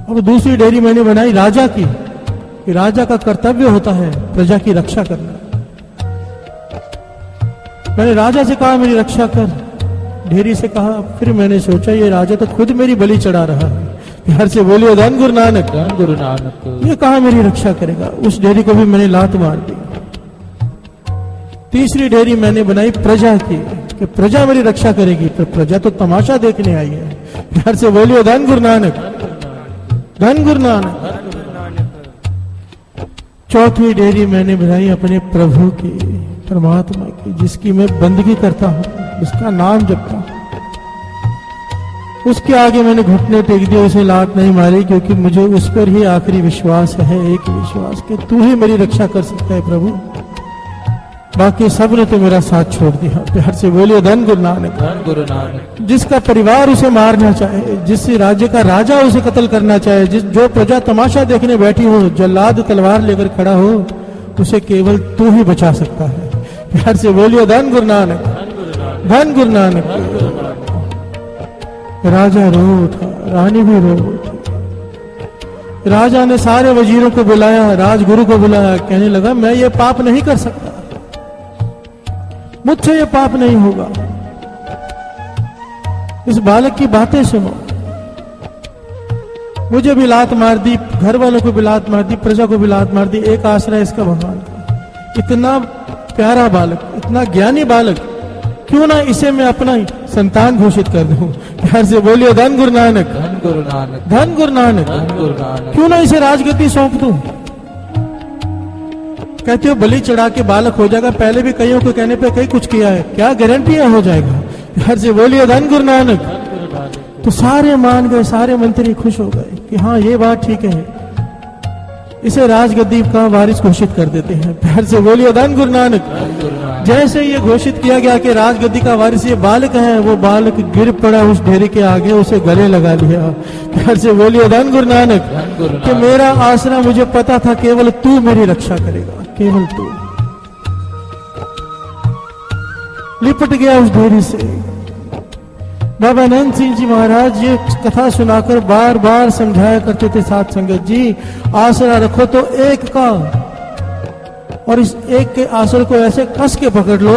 अब दूसरी ढेरी मैंने बनाई राजा की, कि राजा का कर्तव्य होता है प्रजा की रक्षा करना। मैंने राजा से कहा मेरी रक्षा कर, ढेरी से कहा। फिर मैंने सोचा ये राजा तो खुद मेरी बलि चढ़ा रहा है। प्यार से बोलिए धन गुरु नानक, धन गुरु नानक। ये कहां मेरी रक्षा करेगा। उस ढेरी को भी मैंने लात मार दी। तीसरी ढेरी मैंने बनाई प्रजा की, कि प्रजा मेरी रक्षा करेगी, पर प्रजा तो तमाशा देखने आई है। प्यार से बोलिए धन गुरु नानक, धन गुरु नानक। चौथी डेयरी मैंने बनाई अपने प्रभु की, परमात्मा की, जिसकी मैं बंदगी करता हूं, जिसका नाम जपता हूं। उसके आगे मैंने घुटने टेक दिए, उसे लात नहीं मारी, क्योंकि मुझे उस पर ही आखिरी विश्वास है, एक विश्वास कि तू ही मेरी रक्षा कर सकता है प्रभु, बाकी सब ने तो मेरा साथ छोड़ दिया। प्यार से बोलिए धन गुरु नानक, धन गुरु नानक। जिसका परिवार उसे मारना चाहे, जिस राज्य का राजा उसे कत्ल करना चाहे, जो प्रजा तमाशा देखने बैठी हो, जल्लाद तलवार लेकर खड़ा हो, उसे केवल तू ही बचा सकता है। प्यार से बोलिए धन गुरु नानक, धन गुरु नानक। राजा रो उठा, रानी भी रो उठी। राजा ने सारे वजीरों को बुलाया, राजगुरु को बुलाया, कहने लगा मैं ये पाप नहीं कर सकता, मुझसे ये पाप नहीं होगा। इस बालक की बातें सुनो। मुझे भी लात मार दी, घर वालों को भी लात मार दी, प्रजा को भी लात मार दी, एक आश्रय इसका भगवान का। इतना प्यारा बालक, इतना ज्ञानी बालक, क्यों ना इसे मैं अपना संतान घोषित कर दूं। प्यार से बोलिए धन गुरु नानक, धन गुरु नानक, धन गुरु नानक। धन गुरु नानक। क्यों ना इसे राजगद्दी सौंप दूं। कहते हो बलि चढ़ा के बालक हो जाएगा, पहले भी कईयों के कहने पे कई कुछ किया है, क्या गारंटी है हो जाएगा। प्यार से बोलिए धन गुरु नानक। तो सारे मान गए, सारे मंत्री खुश हो गए कि हाँ ये बात ठीक है, इसे राजगद्दी का वारिस घोषित कर देते हैं। प्यार से बोलिए धन गुरु नानक। जैसे ये घोषित किया गया कि राजगद्दी का वारिस ये बालक है, वो बालक गिर पड़ा उस ढेरी के आगे, उसे गले लगा लिया। प्यार से बोलिए धन गुरु नानक, कि मेरा आसरा मुझे पता था, केवल तू मेरी रक्षा करेगा, केवल तू। लिपट गया उस ढेरी से। बाबा नंद सिंह जी महाराज ये कथा सुनाकर बार बार समझाया करते थे साथ संगत जी, आसरा रखो तो एक का, और इस एक के आसरे को ऐसे कस के पकड़ लो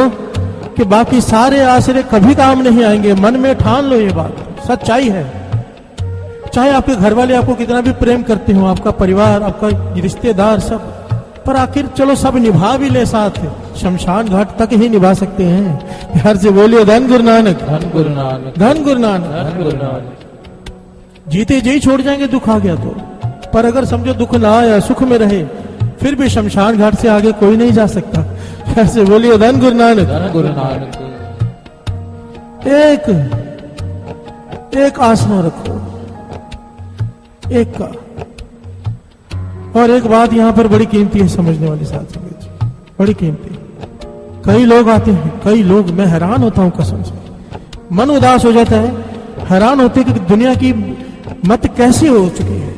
कि बाकी सारे आसरे कभी काम नहीं आएंगे। मन में ठान लो, ये बात सच्चाई है। चाहे आपके घर वाले आपको कितना भी प्रेम करते हो, आपका परिवार, आपका रिश्तेदार, सब, पर आखिर चलो सब निभा भी ले साथ, शमशान घाट तक ही निभा सकते हैं। प्यार से बोलिए धन गुरु नानक, धन गुरु नानक, धन गुरु नानक। धन गुरु नानक। जीते जी छोड़ जाएंगे दुख आ गया तो, पर अगर समझो दुख ना आया, सुख में रहे, फिर भी शमशान घाट से आगे कोई नहीं जा सकता। प्यार से बोलिए धन गुरु नानक, धन गुरु नानक। एक आसरा रखो, एक का। और एक बात यहां पर बड़ी कीमती है समझने वाली साथ संगत जी, बड़ी कीमती। कई लोग आते हैं, कई लोग, मैं हैरान होता हूं कसम से, मन उदास हो जाता है, हैरान होते हैं कि दुनिया की मत कैसी हो चुकी है।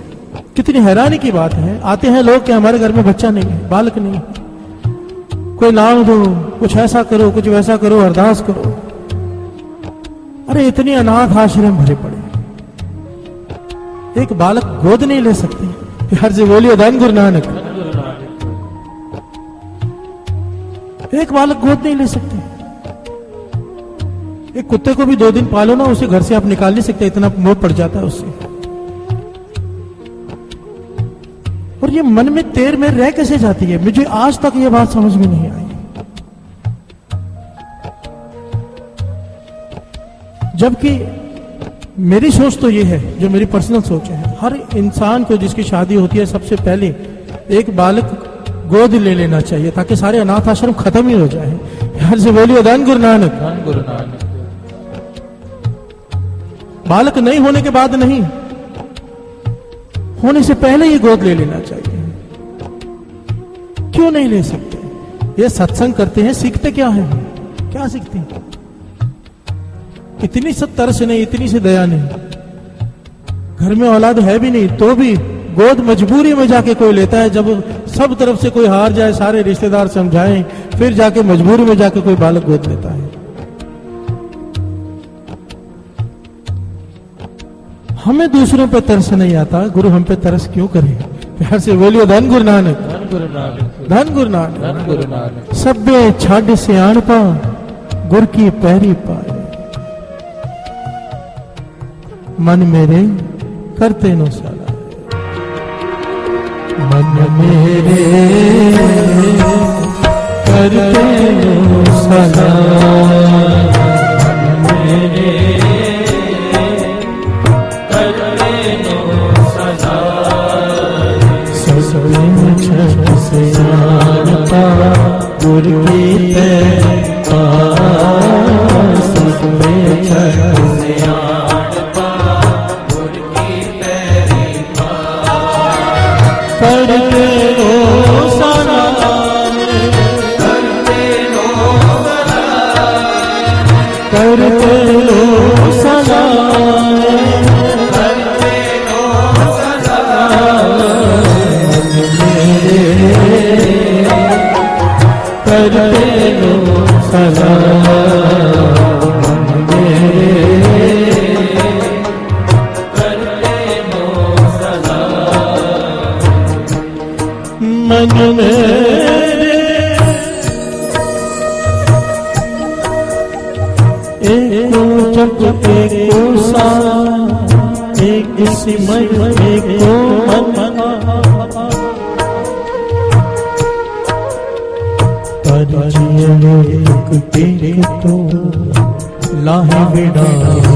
कितनी हैरानी की बात है। आते हैं लोग कि हमारे घर में बच्चा नहीं है, बालक नहीं है, कोई नाम दो, कुछ ऐसा करो, कुछ वैसा करो, अरदास करो। अरे इतनी अनाथ आश्रम भरे पड़े, एक बालक गोद नहीं ले सकते। प्यार से बोलिए धन गुरु नानक। एक बालक गोद नहीं ले सकते। एक कुत्ते को भी 2 दिन पालो ना, उसे घर से आप निकाल नहीं सकते, इतना मोह पड़ जाता है उससे। और ये मन में तेर में रह कैसे जाती है, मुझे आज तक ये बात समझ में नहीं आई। जबकि मेरी सोच तो ये है, जो मेरी पर्सनल सोच है, हर इंसान को जिसकी शादी होती है सबसे पहले एक बालक गोद ले लेना चाहिए, ताकि सारे अनाथ आश्रम खत्म ही हो जाए। यार से बोलिए धन गुरु नानक। धन गुरु नानक। बालक नहीं होने के बाद नहीं, होने से पहले ही गोद ले लेना चाहिए। क्यों नहीं ले सकते? ये सत्संग करते हैं, सीखते क्या है? क्या सीखते हैं? इतनी सी तरस नहीं, इतनी सी दया नहीं। घर में औलाद है भी नहीं तो भी गोद मजबूरी में जाके कोई लेता है। जब सब तरफ से कोई हार जाए, सारे रिश्तेदार समझाएं, फिर जाके मजबूरी में जाके कोई बालक गोद लेता है। हमें दूसरों पे तरस नहीं आता, गुरु हम पे तरस क्यों करे? प्यार से बोलिए धन गुरु नानक। धन गुरु नानक। धन गुरु नानक। धन गुरु नानक। सभ्य छाड़ सियाणपा गुर की पैरी पाए, मन मेरे करते नो सला, मन मेरे करते नो सला, मन मेरे करते नो सला, सभ्य छाड़ सियाणपा गुर की पैरी पाए, सभ्य छाड़ सियाणपा करते नो सलाम, करते नो सलाम, करते नो सलाम, करते नो सलाम, करते नो सलाम, मन मेरे एक जप एक सा, एक सिमर एक मन, पर जिये एक टेक तो लाहे बिड़ाई।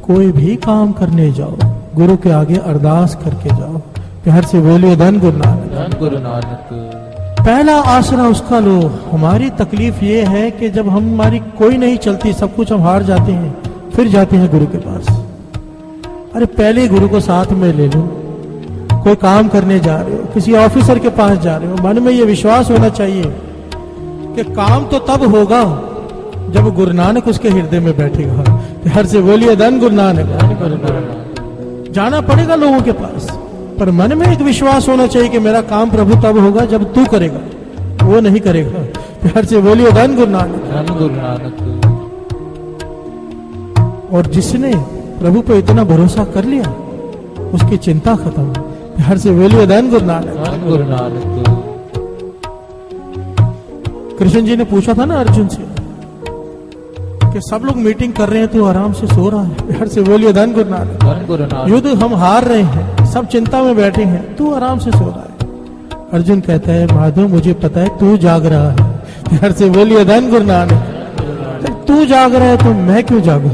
कोई भी काम करने जाओ, गुरु के आगे अरदास करके जाओ। प्यार से बोलिए धन गुरु नानक। धन गुरु नानक। पहला आसरा उसका लो। हमारी तकलीफ ये है कि जब हमारी कोई नहीं चलती, सब कुछ हम हार जाते हैं, फिर जाते हैं गुरु के पास। अरे पहले गुरु को साथ में ले लो। कोई काम करने जा रहे हो, किसी ऑफिसर के पास जा रहे हो, मन में ये विश्वास होना चाहिए कि काम तो तब होगा जब गुरु नानक उसके हृदय में बैठेगा। प्यार से बोलिए धन गुरु नानक। जाना पड़ेगा लोगों के पास, पर मन में एक विश्वास होना चाहिए कि मेरा काम प्रभु तब होगा जब तू करेगा, वो नहीं करेगा। प्यार से बोलिए धन गुरु नानक। धन गुरु नानक। और जिसने प्रभु पे इतना भरोसा कर लिया, उसकी चिंता खत्म। प्यार से बोलिए धन गुरु नानक। धन गुरु नानक। कृष्ण जी ने पूछा था ना अर्जुन से कि सब लोग मीटिंग कर रहे हैं, तू आराम से सो रहा है। प्यार से बोलिए धन गुरु नानक। धन गुरु नानक। युद्ध हम हार रहे हैं, सब चिंता में बैठे हैं, तू आराम से सो रहा है। अर्जुन कहता है माधव मुझे पता है तू जाग रहा है। प्यार से बोलिए धन गुरु नानक। तू जाग रहा है तो मैं क्यों जागू?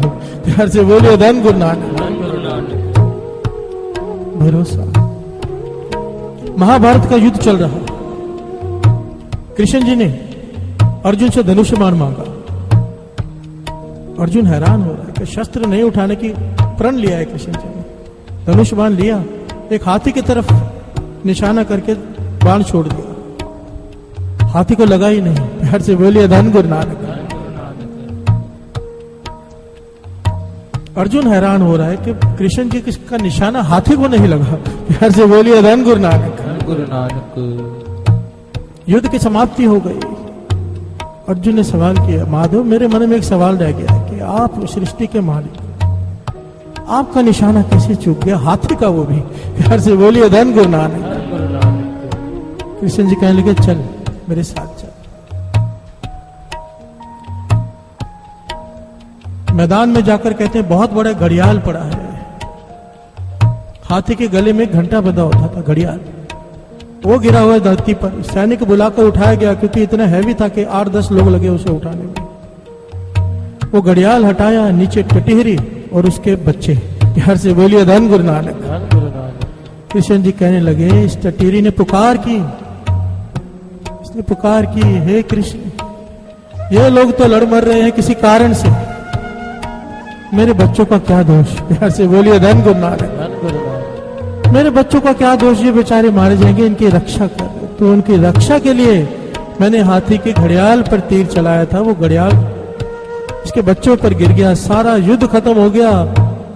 प्यार से बोलिए धन गुरु नानक। भरोसा। महाभारत का युद्ध चल रहा, कृष्ण जी ने अर्जुन से धनुष बाण मांगा। अर्जुन हैरान हो रहा है कि शस्त्र नहीं उठाने की प्रण लिया है कृष्ण जी ने, धनुष बाण लिया, एक हाथी की तरफ निशाना करके बाण छोड़ दिया, हाथी को लगा ही नहीं। प्यार से बोलिए धन गुरु नानक। अर्जुन हैरान हो रहा है कि कृष्ण जी का निशाना हाथी को नहीं लगा। प्यार से बोलिए धन गुरु नानक। गुरु नानक। युद्ध की समाप्ति हो गई। अर्जुन ने सवाल किया, माधव मेरे मन में एक सवाल रह गया कि आप सृष्टि के मालिक, आपका निशाना कैसे चूक गया, हाथी का वो भी। प्यार से बोलिए धन गुरु नानक। कृष्ण जी कहने लगे चल मेरे साथ चल। मैदान में जाकर कहते हैं बहुत बड़ा घड़ियाल पड़ा है, हाथी के गले में घंटा बंधा होता था घड़ियाल, वो गिरा हुआ धरती पर। सैनिक बुलाकर उठाया गया क्योंकि इतना हैवी था कि 8-10 लोग लगे उसे उठाने में। वो घड़ियाल हटाया, नीचे टटिहरी और उसके बच्चे। प्यार से बोलिए धन गुरु नानक। कृष्ण जी कहने लगे इस टटिहरी ने पुकार की, इसने पुकार की, हे कृष्ण ये लोग तो लड़ मर रहे हैं किसी कारण से, मेरे बच्चों का क्या दोष। प्यार से बोलिए धन गुरु नानक। मेरे बच्चों का क्या दोष, ये बेचारे मारे जाएंगे, इनकी रक्षा कर। तो उनकी रक्षा के लिए मैंने हाथी के घड़ियाल पर तीर चलाया था, वो घड़ियाल इसके बच्चों पर गिर गया, सारा युद्ध खत्म हो गया,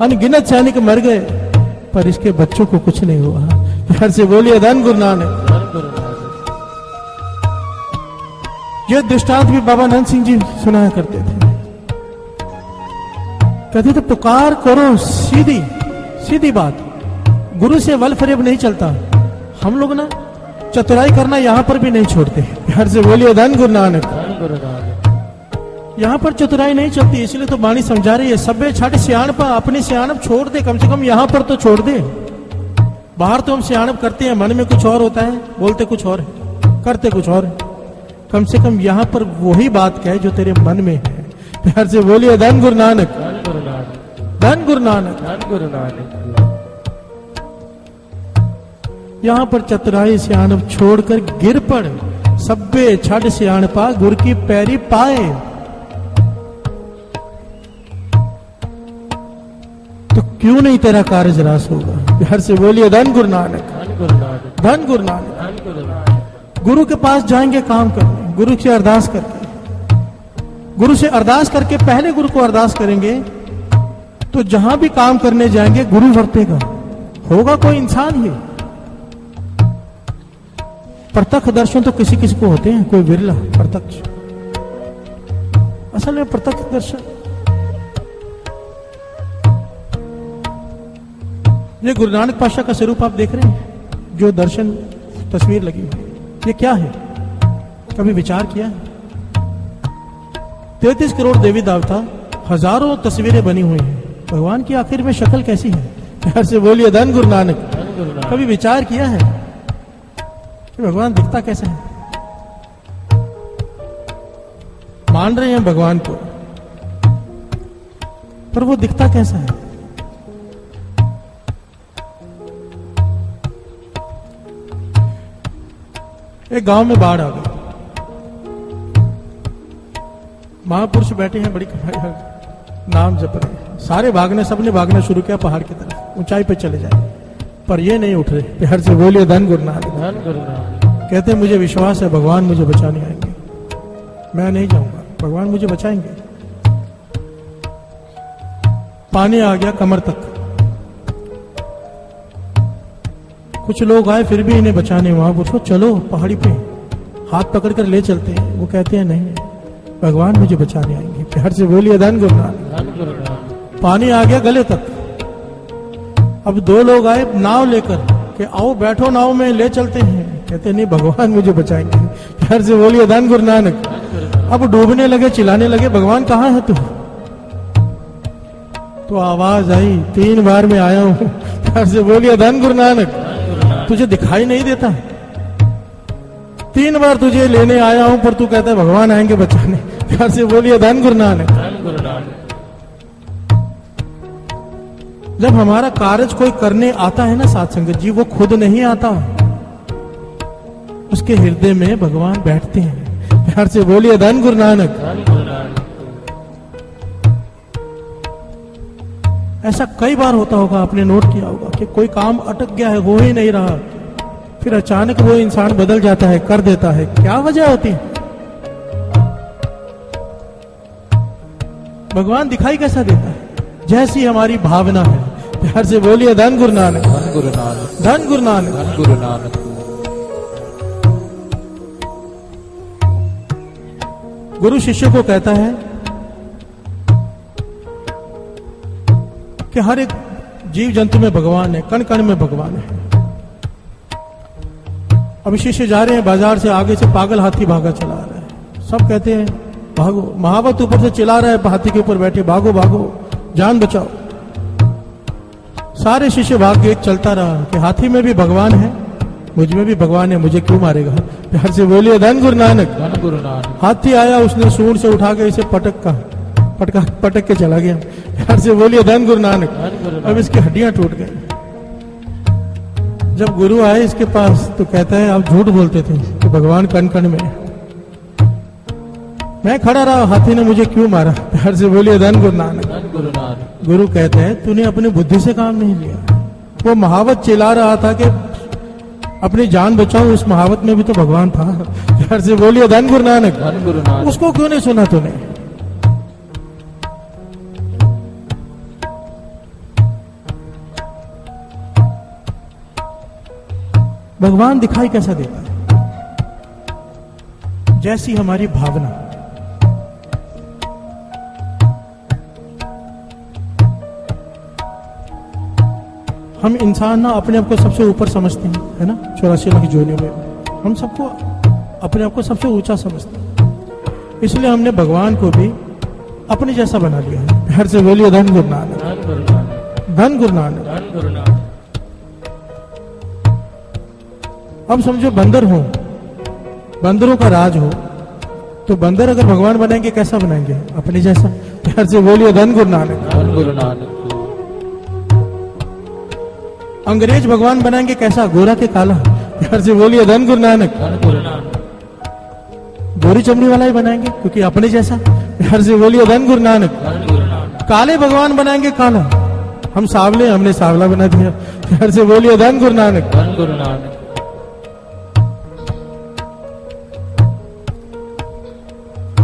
अनगिनत सैनिक मर गए, पर इसके बच्चों को कुछ नहीं हुआ। प्यार से बोलिए धन गुरु नानक। ये दृष्टांत भी बाबा नंद सिंह जी सुनाया करते थे। कहते थे पुकार करो, सीधी सीधी बात, गुरु से वल फरेब नहीं चलता। हम लोग ना चतुराई करना यहां पर भी नहीं छोड़ते। प्यार से बोलिए धन गुरु नानक। यहां पर चतुराई नहीं चलती, इसलिए तो वाणी समझा रही है, सभ्य छाट सियाणप, अपनी सियाणप छोड़ दे, कम से कम यहां पर तो छोड़ दे। बाहर तो हम सियाणप करते हैं, मन में कुछ और होता है, बोलते कुछ और है, करते कुछ और है। कम से कम यहां पर वही बात कहे जो तेरे मन में है। प्यार से बोलिए धन गुरु नानक। धन गुरु नानक। धन गुरु नानक। यहां पर चतुराई सियाणप छोड़कर गिर पड़, सभ्य छठ सियाणपा गुरु की पैरी पाए। तो क्यों नहीं तेरा कार्य रास होगा। प्यार से बोलिए धन गुरु नानक। धन गुरु नानक। धन गुरु नानक। धन गुरु नानक। गुरु के पास जाएंगे काम करने, गुरु से अरदास करके, गुरु से अरदास करके पहले गुरु को अरदास करेंगे तो जहां भी काम करने जाएंगे गुरु वर्तेगा। होगा कोई इंसान ही। प्रत्यक्ष दर्शन तो किसी किसी को होते हैं, कोई विरला प्रत्यक्ष। असल में प्रत्यक्ष दर्शन, ये गुरु नानक पातशाह का स्वरूप आप देख रहे हैं, जो दर्शन तस्वीर लगी हुई, ये क्या है, कभी विचार किया है? 33 करोड़ देवी देवता, हजारों तस्वीरें बनी हुई हैं, भगवान की आखिर में शक्ल कैसी है? प्यार से बोलिए धन गुरु नानक। कभी विचार किया है कि भगवान दिखता कैसा है? मान रहे हैं भगवान को, पर वो दिखता कैसा है? एक गांव में बाढ़ आ गई, महापुरुष बैठे हैं, बड़ी नाम जप रहे हैं, सारे भागने, सबने भागना शुरू किया पहाड़ की तरफ, ऊंचाई पे चले जाए, पर ये नहीं उठ रहे। प्यार से बोलिए धन गुरु नानक। धन गुरु नानक। कहते हैं मुझे विश्वास है भगवान मुझे बचाने आएंगे, मैं नहीं जाऊंगा, भगवान मुझे बचाएंगे। पानी आ गया कमर तक, कुछ लोग आए फिर भी इन्हें बचाने, वहां पूछो चलो पहाड़ी पे, हाथ पकड़कर ले चलते हैं। वो कहते हैं नहीं, भगवान मुझे बचाने आएंगे। प्यार से बोलिए धन गुरु नानक। धन गुरु नानक। पानी आ गया गले तक, अब 2 लोग आए नाव लेकर कि आओ बैठो नाव में, ले चलते हैं। कहते नहीं, भगवान मुझे बचाएंगे। प्यार से बोलिए धन गुरु नानक। अब डूबने लगे, चिल्लाने लगे, भगवान कहाँ है तू? तो आवाज आई, 3 बार में आया हूं। प्यार से बोलिए धन गुरु नानक। तुझे दिखाई नहीं देता? 3 बार तुझे लेने आया हूं, पर तू कहता है भगवान आएंगे बचाने। प्यार से बोलिए धन गुरु नानक। धन गुरु नानक। जब हमारा कार्य कोई करने आता है ना साथ संगत जी, वो खुद नहीं आता, उसके हृदय में भगवान बैठते हैं। प्यार से बोलिए धन गुरु नानक। धन गुरु नानक। ऐसा कई बार होता होगा, आपने नोट किया होगा कि कोई काम अटक गया है, हो ही नहीं रहा, फिर अचानक वो इंसान बदल जाता है, कर देता है। क्या वजह होती है? भगवान दिखाई कैसा देता है? जैसी हमारी भावना है। प्यार से बोलिए धन गुरु नानक, धन गुरु नानक, धन गुरु नानक। धन गुरु नानक। गुरु शिष्य को कहता है कि हर एक जीव जंतु में भगवान है, कण कण में भगवान है। अब शिष्य जा रहे हैं बाजार से, आगे से पागल हाथी भागा चला रहा है। सब कहते हैं भागो, महावत ऊपर से चिल्ला रहा है हाथी के ऊपर बैठे, भागो भागो, जान बचाओ। सारे शिष्य भाग के चलता रहा कि हाथी में भी भगवान है, मुझ में भी भगवान है, मुझे क्यों मारेगा? प्यार से बोलिए धन गुरु नानक, धन गुरु नानक। हाथी आया, उसने सूंड से उठा के इसे पटक के चला गया। प्यार से बोलिए धन गुरु नानक। धन गुरु अब नानक। इसकी हड्डियां टूट गई। जब गुरु आए इसके पास तो कहता है आप झूठ बोलते थे कि भगवान कण कण में है। मैं खड़ा रहा, हाथी ने मुझे क्यों मारा? प्यार से बोलिए धन गुरु नानक। धन गुरु नानक। गुरु कहते हैं तूने अपनी बुद्धि से काम नहीं लिया। वो महावत चिल्ला रहा था कि अपनी जान बचाओ, उस महावत में भी तो भगवान था। प्यार से बोलिए धन गुरु नानक। धन गुरु नानक। उसको क्यों नहीं सुना तूने? भगवान दिखाई कैसा देता है? जैसी हमारी भावना। हम इंसान ना अपने आप को सबसे ऊपर समझते हैं, है ना? 84 लाख जोनियों में हम सबको अपने आप को सबसे ऊंचा समझते हैं। इसलिए हमने भगवान को भी अपने जैसा बना लिया है। प्यार से बोलिए धन गुरु नानक, धन गुरु नानक। धन गुरु नानक। धन गुरु नानक। अब समझो बंदर हो, बंदरों का राज हो, तो बंदर अगर भगवान बनाएंगे कैसा बनाएंगे? अपने जैसा। प्यार से बोलिए धन गुरु नानक। धन गुरु नानक। अंग्रेज भगवान बनाएंगे कैसा? गोरा के काला। प्यार से बोलिए धन गुरु नानक। धन गुरु नानक। गोरी चमड़ी वाला ही बनाएंगे क्योंकि अपने जैसा। प्यार से बोलिए धन गुरु नानक। धन गुरु नानक। काले भगवान बनाएंगे काला, हम सावले, हमने सावला बना दिया। प्यार से बोलिए धन गुरु नानक। धन गुरु नानक।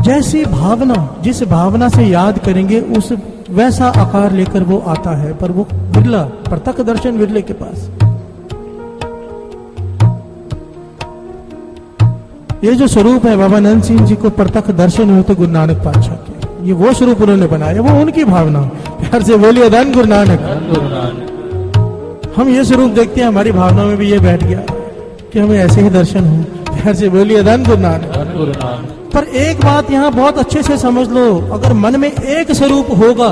जैसी भावना, जिस भावना से याद करेंगे उस वैसा आकार लेकर वो आता है, पर वो विरला, प्रत्यक्ष दर्शन विरले के पास। ये जो स्वरूप है बाबा नंद सिंह जी को प्रत्यक्ष दर्शन हुए तो गुरु नानक पातशाह के, ये वो स्वरूप उन्होंने बनाया, वो उनकी भावना। प्यार से बोलिए धन गुरु नानक। धन गुरु नानक। हम ये स्वरूप देखते हैं, हमारी भावना में भी ये बैठ गया कि हमें ऐसे ही दर्शन हो। प्यार से बोलिए धन गुरु नानक। धन गुरु नानक। पर एक बात यहां बहुत अच्छे से समझ लो, अगर मन में एक स्वरूप होगा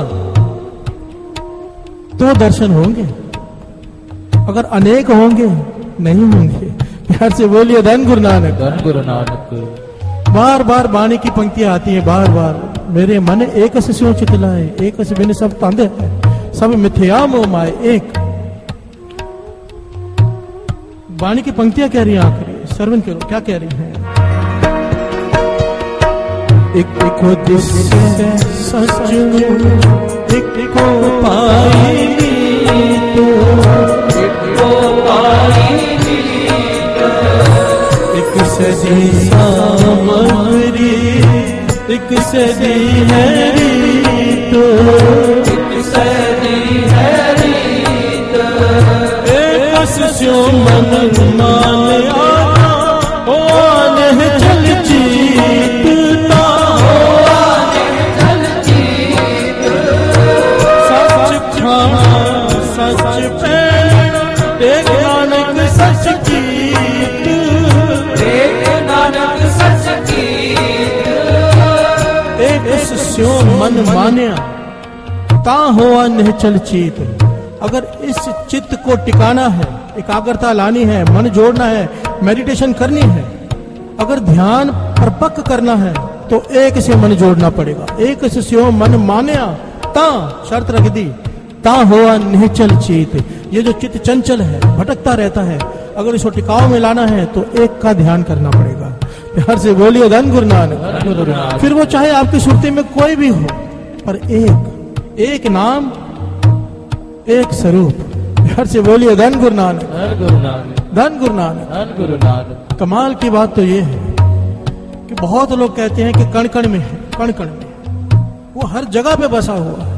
तो दर्शन होंगे, अगर अनेक होंगे नहीं होंगे। प्यार से बोलिए धन गुरु नानक। धन गुरु नानक। बार बार वाणी की पंक्तियां आती हैं, बार बार मेरे मन एक स्यों चितलाए, एक बिन सब तांदे है, सब मिथ्या मोह माए एक। वाणी की पंक्तियां कह रही हैं, आखिरी श्रवण करो क्या कह रही हैं। एक को दिस सच एक को पाई तो एक को पाई, एक सदी सामरी एक सदी है तो एक सदी है तो एक स्यो मन मान आना ओ आने चल चीता सच पैना एक नानक सच कीत, एक नानक सच कीत, एक स्यो मन मान्या ता होआ निहचल चीत। अगर इस चित्त को टिकाना है, एकाग्रता लानी है, मन जोड़ना है, मेडिटेशन करनी है, अगर ध्यान परपक्व करना है तो एक से मन जोड़ना पड़ेगा। एक स्यो मन मान्या ता, शर्त रख दी, ता हुआ निहचल चीत। ये जो चित्त चंचल है, भटकता रहता है, अगर इसको टिकाव में लाना है तो एक का ध्यान करना पड़ेगा। प्यार से बोलिए धन गुरु नानक। फिर वो चाहे आपकी सुरती में कोई भी हो, पर एक नाम एक स्वरूप। हर से बोलिए धन गुरु नानक, धन गुरु नानक, धन गुरु नानक। धन गुरु नानक। कमाल की बात तो ये है कि बहुत लोग कहते हैं कि कण कण में है, कण कण में। वो हर जगह पे बसा हुआ है।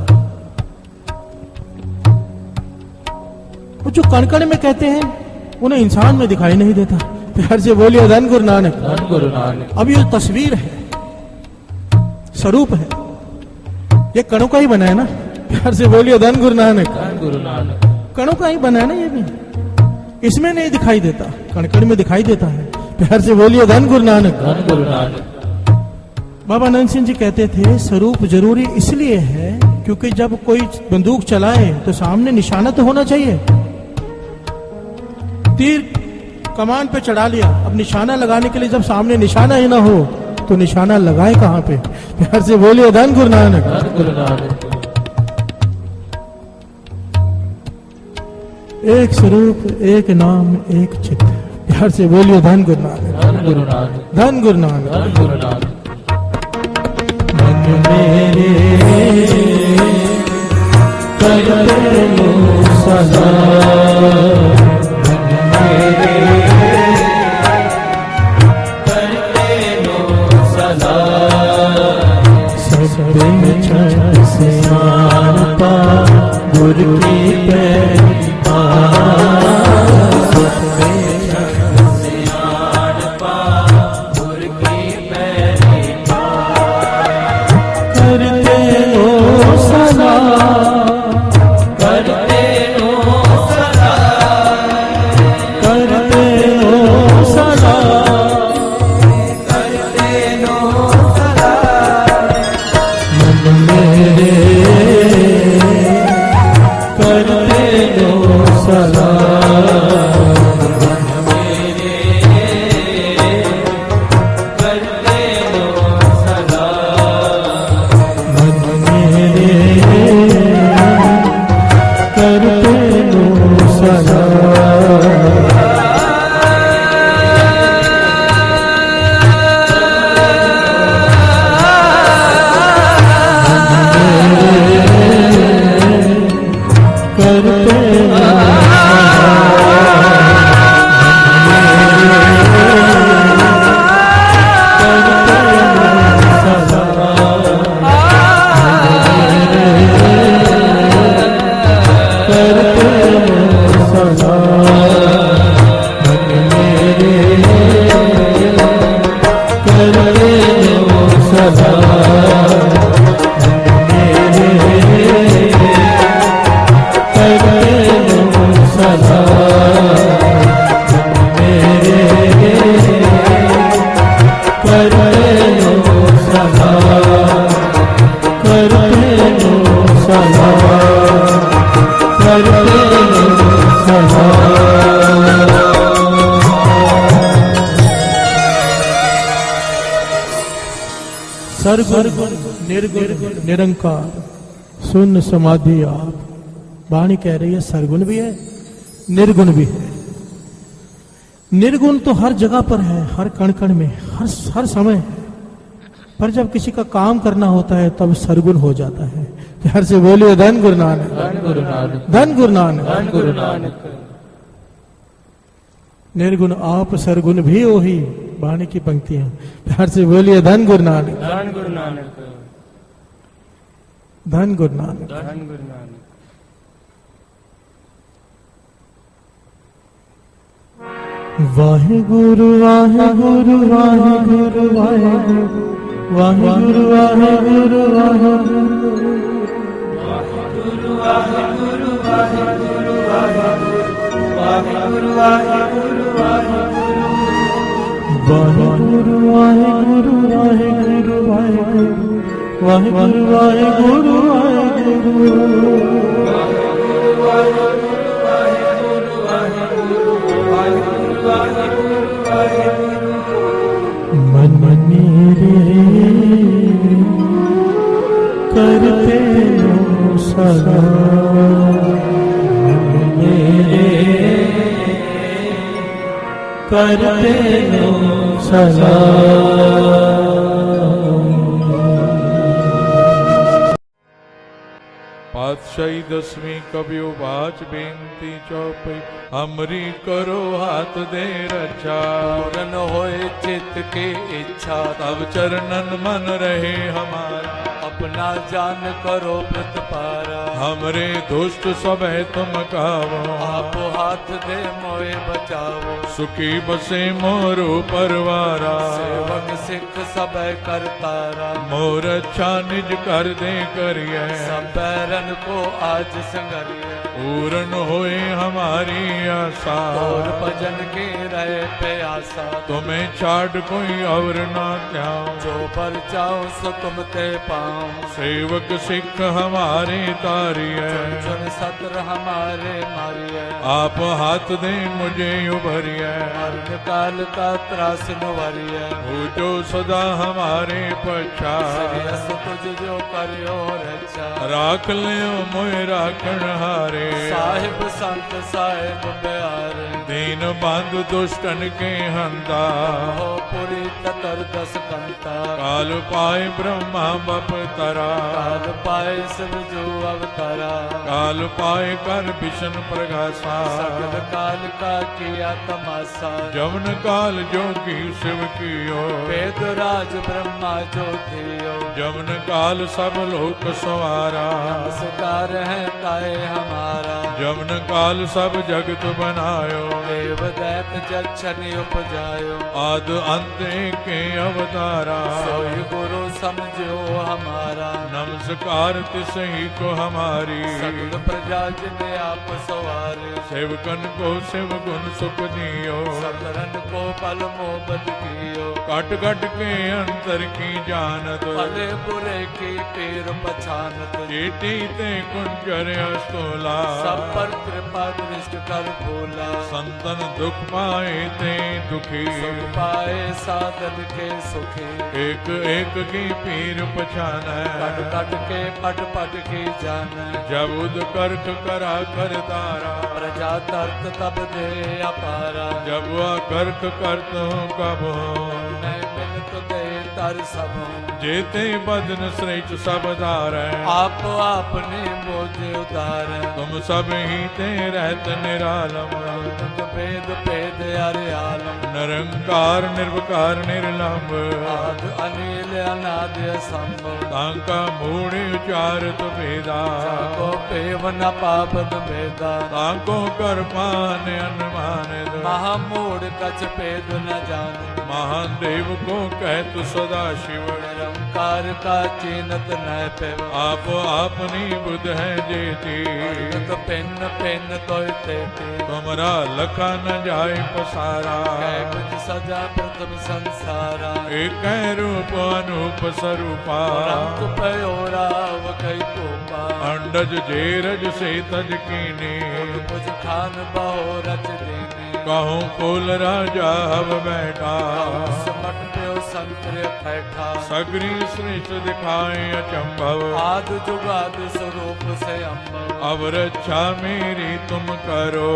वो जो कण कण में कहते हैं उन्हें इंसान में दिखाई नहीं देता। प्यार से बोलिए धन गुरु नानक, धन गुरु नानक। अब ये तस्वीर है, स्वरूप है, ये कणों का ही बना है ना। प्यार से बोलिए धन गुरु नानक, धन गुरु नानक। कणों का ही बना है ना ये भी। इसमें नहीं दिखाई देता, कण कण में दिखाई देता है। प्यार से बोलिए धन गुरु नानक, धन गुरु नानक। बाबा नंद सिंह जी कहते थे स्वरूप जरूरी इसलिए है क्योंकि जब कोई बंदूक चलाए तो सामने निशाना तो होना चाहिए। तीर कमान पे चढ़ा लिया, अब निशाना लगाने के लिए जब सामने निशाना ही ना हो तो निशाना लगाए कहां पे। प्यार से बोलिए धन गुरु नानक, धन गुरु नानक। एक स्वरूप, एक नाम, एक चित्त। प्यार से बोलिए धन गुरु नानक, धन गुरु नानक। धन गुरु नानक। धन गुरु नानक। मन मेरे करते लो सदा, से मान पा गुरु की पैरी पा, से मान पा गुरु की पैरी पा, करते हो सदा, करते हो सदा, करते हो सदा, करते हो सदा। मन मेरे करते हो सदा, मन मेरे करते हो सदा, मन मेरे करते हो सदा। सर्वगुण निर्गुण निरंकार शून्य समाधि आप। वाणी कह रही है सरगुण भी है, निर्गुण भी है। निर्गुण तो हर जगह पर है, हर कण कण में, हर समय है। पर जब किसी का काम करना होता है तब सरगुण हो जाता है। प्यार से बोलिए धन गुरु नानक, धन गुरु नानक, धन गुरु नानक, धन गुरु नानक। निर्गुण आप सरगुण भी हो ही। वाणी की पंक्तियां। प्यार से बोलिए धन गुरु नानक, धन गुरु नानक, धन गुरु नानक। धन गुरु नानक। वाहे गुरु वाहे गुरु वाहे गुरु वाहे गुरु वाहे गुरु वाहे गुरु वाहे गुरु वाहे गुरु वाहे गुरु वाहे गुरु वाहे गुरु वाहे गुरु वाहे गुरु वाहे गुरु वाहे गुरु वाहे गुरु वाहे गुरु वाहे गुरु वाहे गुरु। मन मेरे करते हो सदा, मन मेरे करते हो सदा। पातशाही पातशाही दसवीं कबियो बाच बेनती चौपई हमरी करो हाथ दे रक्षा। पूरन होए चित्त की इच्छा तब चरणन मन रहे हमारा अपना जान करो प्रतपारा। हमरे दुष्ट सब है तुम कावो आप हाथ दे मोए बचावो। सुखी बसे मोरो परवारा सेवक सिख सब करतारा। मोर अच्छा निज कर दे करिए सब बैरन को आज संगरिए। पूर्ण होए हमारी आशा और भजन के रहे प्यासा। तुम्हें छाड़ कोई और ना त्याऊं जो पर चाहो सो तुम ते पाओ। सेवक सिख हमारे तारिए चुन सत्र हमारे मारिए। आप हाथ दे मुझे उभरिए मरण काल का त्रास नुवरिए। हो जो सदा हमारे पछा श्रेयस तुझ जो करियो रक्षा। राख लियो मोय राखण हारे साहिब संत साहिब प्यारे। दीन बंधु दुष्टन के हंता हो पुरी ततर दस कंता। काल पाए ब्रह्मा बप तरा काल पाए शिव जो अवतारा। काल पाए कर विष्णु प्रगासा सकल काल का किया तमाशा। जमन काल जोगी शिव कियो वेद राज ब्रह्मा जो थियो। जमन काल सब लोक सवारा नमस्कार है ताए हमारा। जमन काल सब जगत बनायो देव दैत जक्षण उपजायो। आद अंत के अवतारा सोई गुरु समझो हमारा। नमस्कार तिसही को हमारी सकल प्रजा जिने आप सवारे। सेवकन को शिव गुण सुख दियो सकरन को पल मोहब्बत कियो। कट कट के अंतर की जानत भले बुरे की पीर पछानत। चेटी ते कुंजर अस्तोला सब पर कृपा दृष्ट कर भोला। संतन दुख पाए ते दुखी सुख पाए साधन के सुखी। एक एक की पीर पछान कट कट के पट पट की जान। जब उद करख करा कर तारा प्रजा तर्क तब दे अपारा। जब वह करख करत हूँ कब मैं मिलत दे तर सब। जेते बदन श्रेष्ठ सब धार आप आपने मोजे उदार। तुम सब ही ते रहत निरालम भेद भेद अरे आलम। निरंकार निर्विकार निर्लंब आद अनिल अनाद असंभव। तांका मूढ़ उचारत भेदा को पेव न पापद भेदा। तांको कर पान अनुमान महामूढ़ कछ भेद न जान। महादेव को कह तु सदा शिव निरंकार का चीनत न पेव। आप अपनी बुध है जेती तो पिन पिन तो तेती। तुमरा लखा न जाए पसारा कुछ सजा प्रथम संसारा। एक रूप अनूप स्वरूपा रंग पयोराव कई कोपा। अंडज जेरज से तज कीने कुछ खान बहो रच देने। कहूँ कुल राजा हव बैठा समट प्यो संतरे फैठा। सगरी श्रेष्ठ दिखाए अचंभव आद जुगाद स्वरूप से अम्बव। अब रक्षा मेरी तुम करो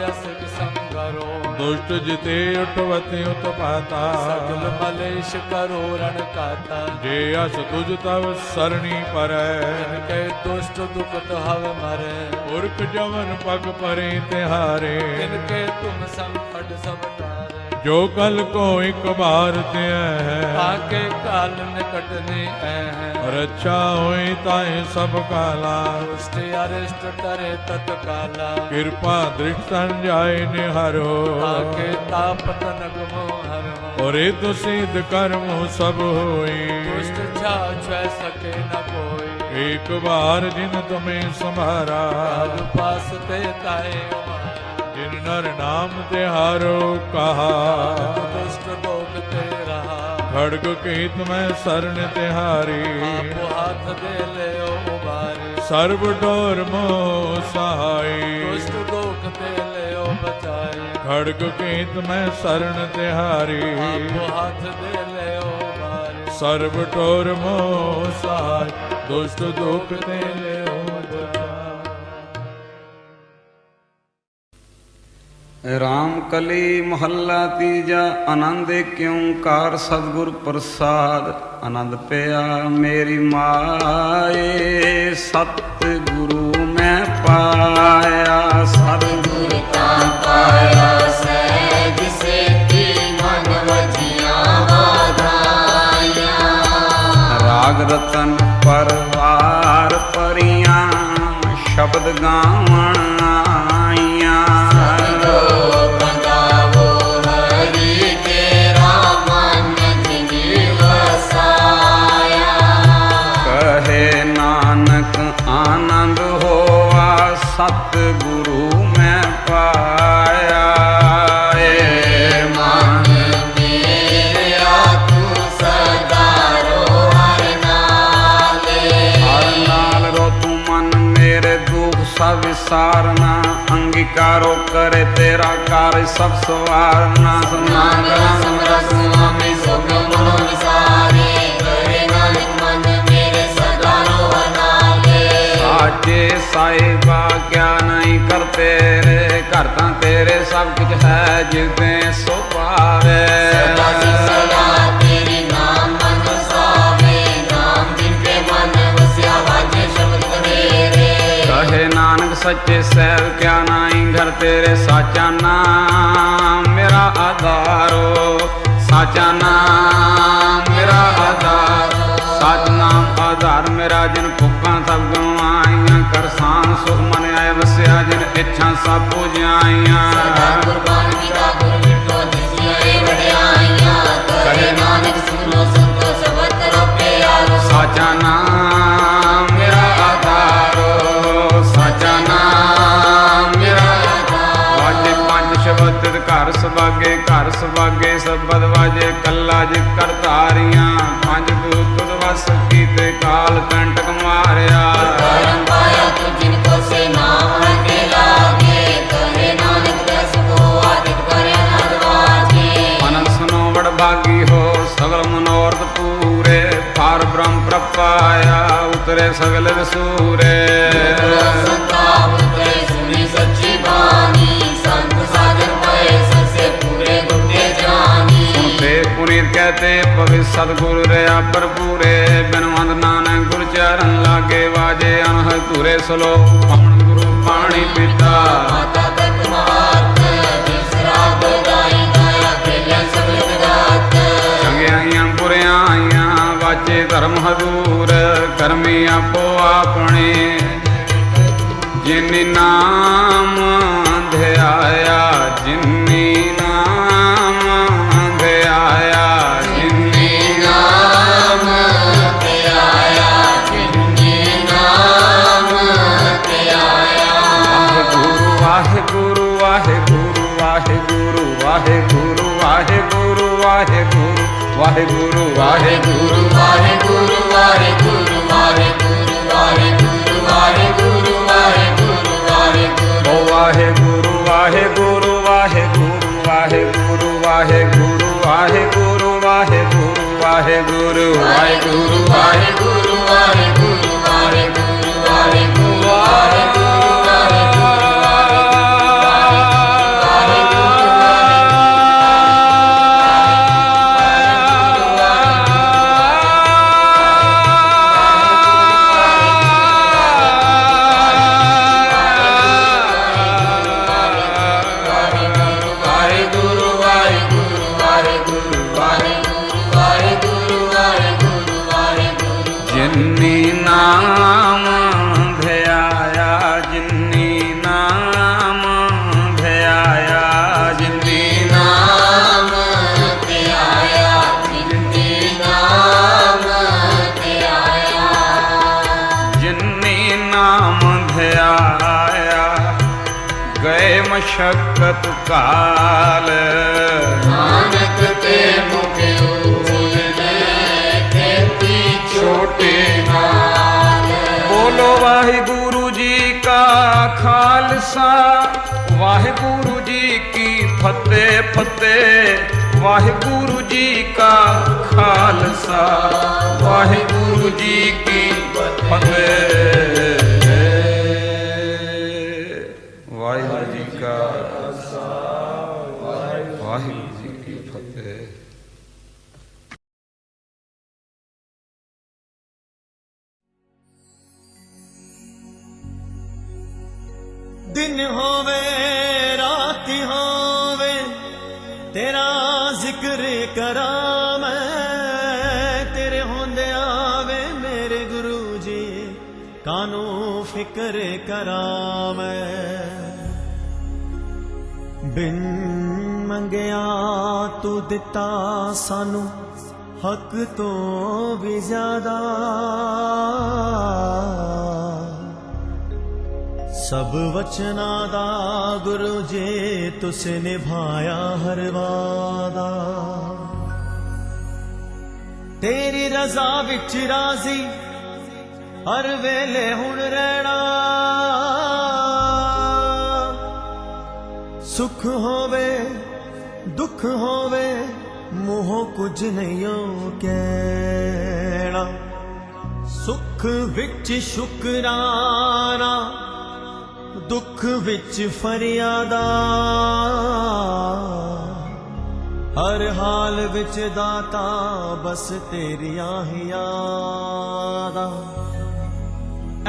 असक संगरो। दुष्ट जिते उठवते उत्पाता सकल मलेश करो रण काता। जे अस तुझ तव सरणी पर इनके दुष्ट दुखत हव मरे। पुरख जवन पग परे तिहारे इनके तुम संकट सब टारे। जो कल को एक बार ते है आगे काल निकटने है। रक्षा होई ताए सब काला दुष्ट अरिष्ट टरे तत्काला। कृपा दृष्ट जाय निहारो आके तापत नगमो हरो। और तो सिद्ध कर्म सब होई दुष्ट छा छह सके न कोई। एक बार जिन तुम्हें संभारा पास ते ताए जिन नर नाम तिहारो कहा दुष्ट लोग ते रहा। खड़ग केत में शरण तिहारी आप हाथ दे ले उबारी। सर्व डोर मोह सहाय दुष्ट लोग ते ले बचाई। खड़ग केत में शरण तिहारी आप हाथ दे ले उबारी। सर्व डोर मोह सहाय दुष्ट दुख ते ले राम कली महला तीजा आनंद क्यों कार सतगुर प्रसाद आनंद पिया मेरी माए सत सतगुरु मैं पाया, सतगुरु का पाया सहज सेती मन वजिया वाधाया। राग रतन परवार परियां शब्द गावण आइया। आनंद होवा सतगुरु मैं पाया। ए मन मेरा तू सदा रो हर नाल रो तू मन मेरे दुख सब विसारना। अंगीकारो करे तेरा कार्य सब सवारना। साचे साहिबा क्या नहीं करते रे, करता तेरे सब कुछ है जिसने सो पावे। तेरी नाम मन वसावे, नाम जिनके मन वसिया बाजे शब्द मेरे। कहे नानक सच्चे सैल क्या नहीं घर तेरे, साचा नाम मेरा आधारो, साचा नाम मेरा आधार। साच नाम आधार मेरा जिन भुखा सब गवाइया। कर सान सुख मन आए वस्या जिन इच्छा सब पूजाइया। साचा नाम मेरा आधारो, साचा नाम मेरा वाजे पंज शब्द घर सभागे, घर सभागे शब्द वाजे कला जे करतारियां। पंज दूत वस कीते काल कंटक मारिया। मन सुनो बड़ भागी हो सगल मनोरथ पूरे। पार ब्रह्म प्रपाया उतरे सगल सूरे। पुनीत कहते पवित्र सतगुरु रया भरपूरे। बिन वंद नानक गुरु चरण लागे वाजे अनहद तुरे सलो। पवन गुरु पानी पिता चंगियां बुरियां वाचे धर्म हजूर। करमी आपो अपने जिन्नी नाम ध्याया, जिन्नी नाम ध्याया, जिन्नी नाम ध्याया, जिन्नी नाम ध्याया। वाहेगुरु वाहेगुरु वाहेगुरु वाहेगुरु वाहेगुरु वाहेगुरु वाहेगुरु वाहेगुरु वाहेगुरु वाहेगुरु वाहेगुरु वाहेगुरु वाहेगुरु वाहेगुरु वाहेगुरु ओ वाहेगुरु वाहेगुरु वाहेगुरु वाहेगुरु वाहेगुरु वाहेगुरु वाहेगुरु वाहेगुरु वाहेगुरु वाहेगुरु वाहेगुरु वाहेगुरु वाहेगुरु जिन्नी नाम ध्याया, जिन्नी नाम ध्याया, जिन्नी नाम ध्याया, जिन्नी नाम ध्याया, जिन्नी नाम ध्याया। गए मशक्कत काल नानक ते मुखे छोटे नाल। बोलो वाहिगुरु जी का खालसा, वाहिगुरु जी की फतेह फतेह। वाहिगुरु जी का खालसा, वाहिगुरु जी की फतेह। वाहिगुरु जी का वाहिगुरु जी की फतेह। दिन होवे रात होवे तेरा जिक्र करा मैं तेरे होंदे आवे मेरे गुरु जी कानू फिक्र करा मैं बिन मंगया तू दिता सानू हक तो भी ज्यादा सब वचना दा गुरु जी तुसे निभाया हर वादा तेरी रजा विच राजी हर वेले हुण रहना सुख होवे दुख होवे मुँहों कुछ नहीं कहना सुख विच शुकराना दुख विच फरियादा हर हाल विच दाता बस तेरिया ही यादा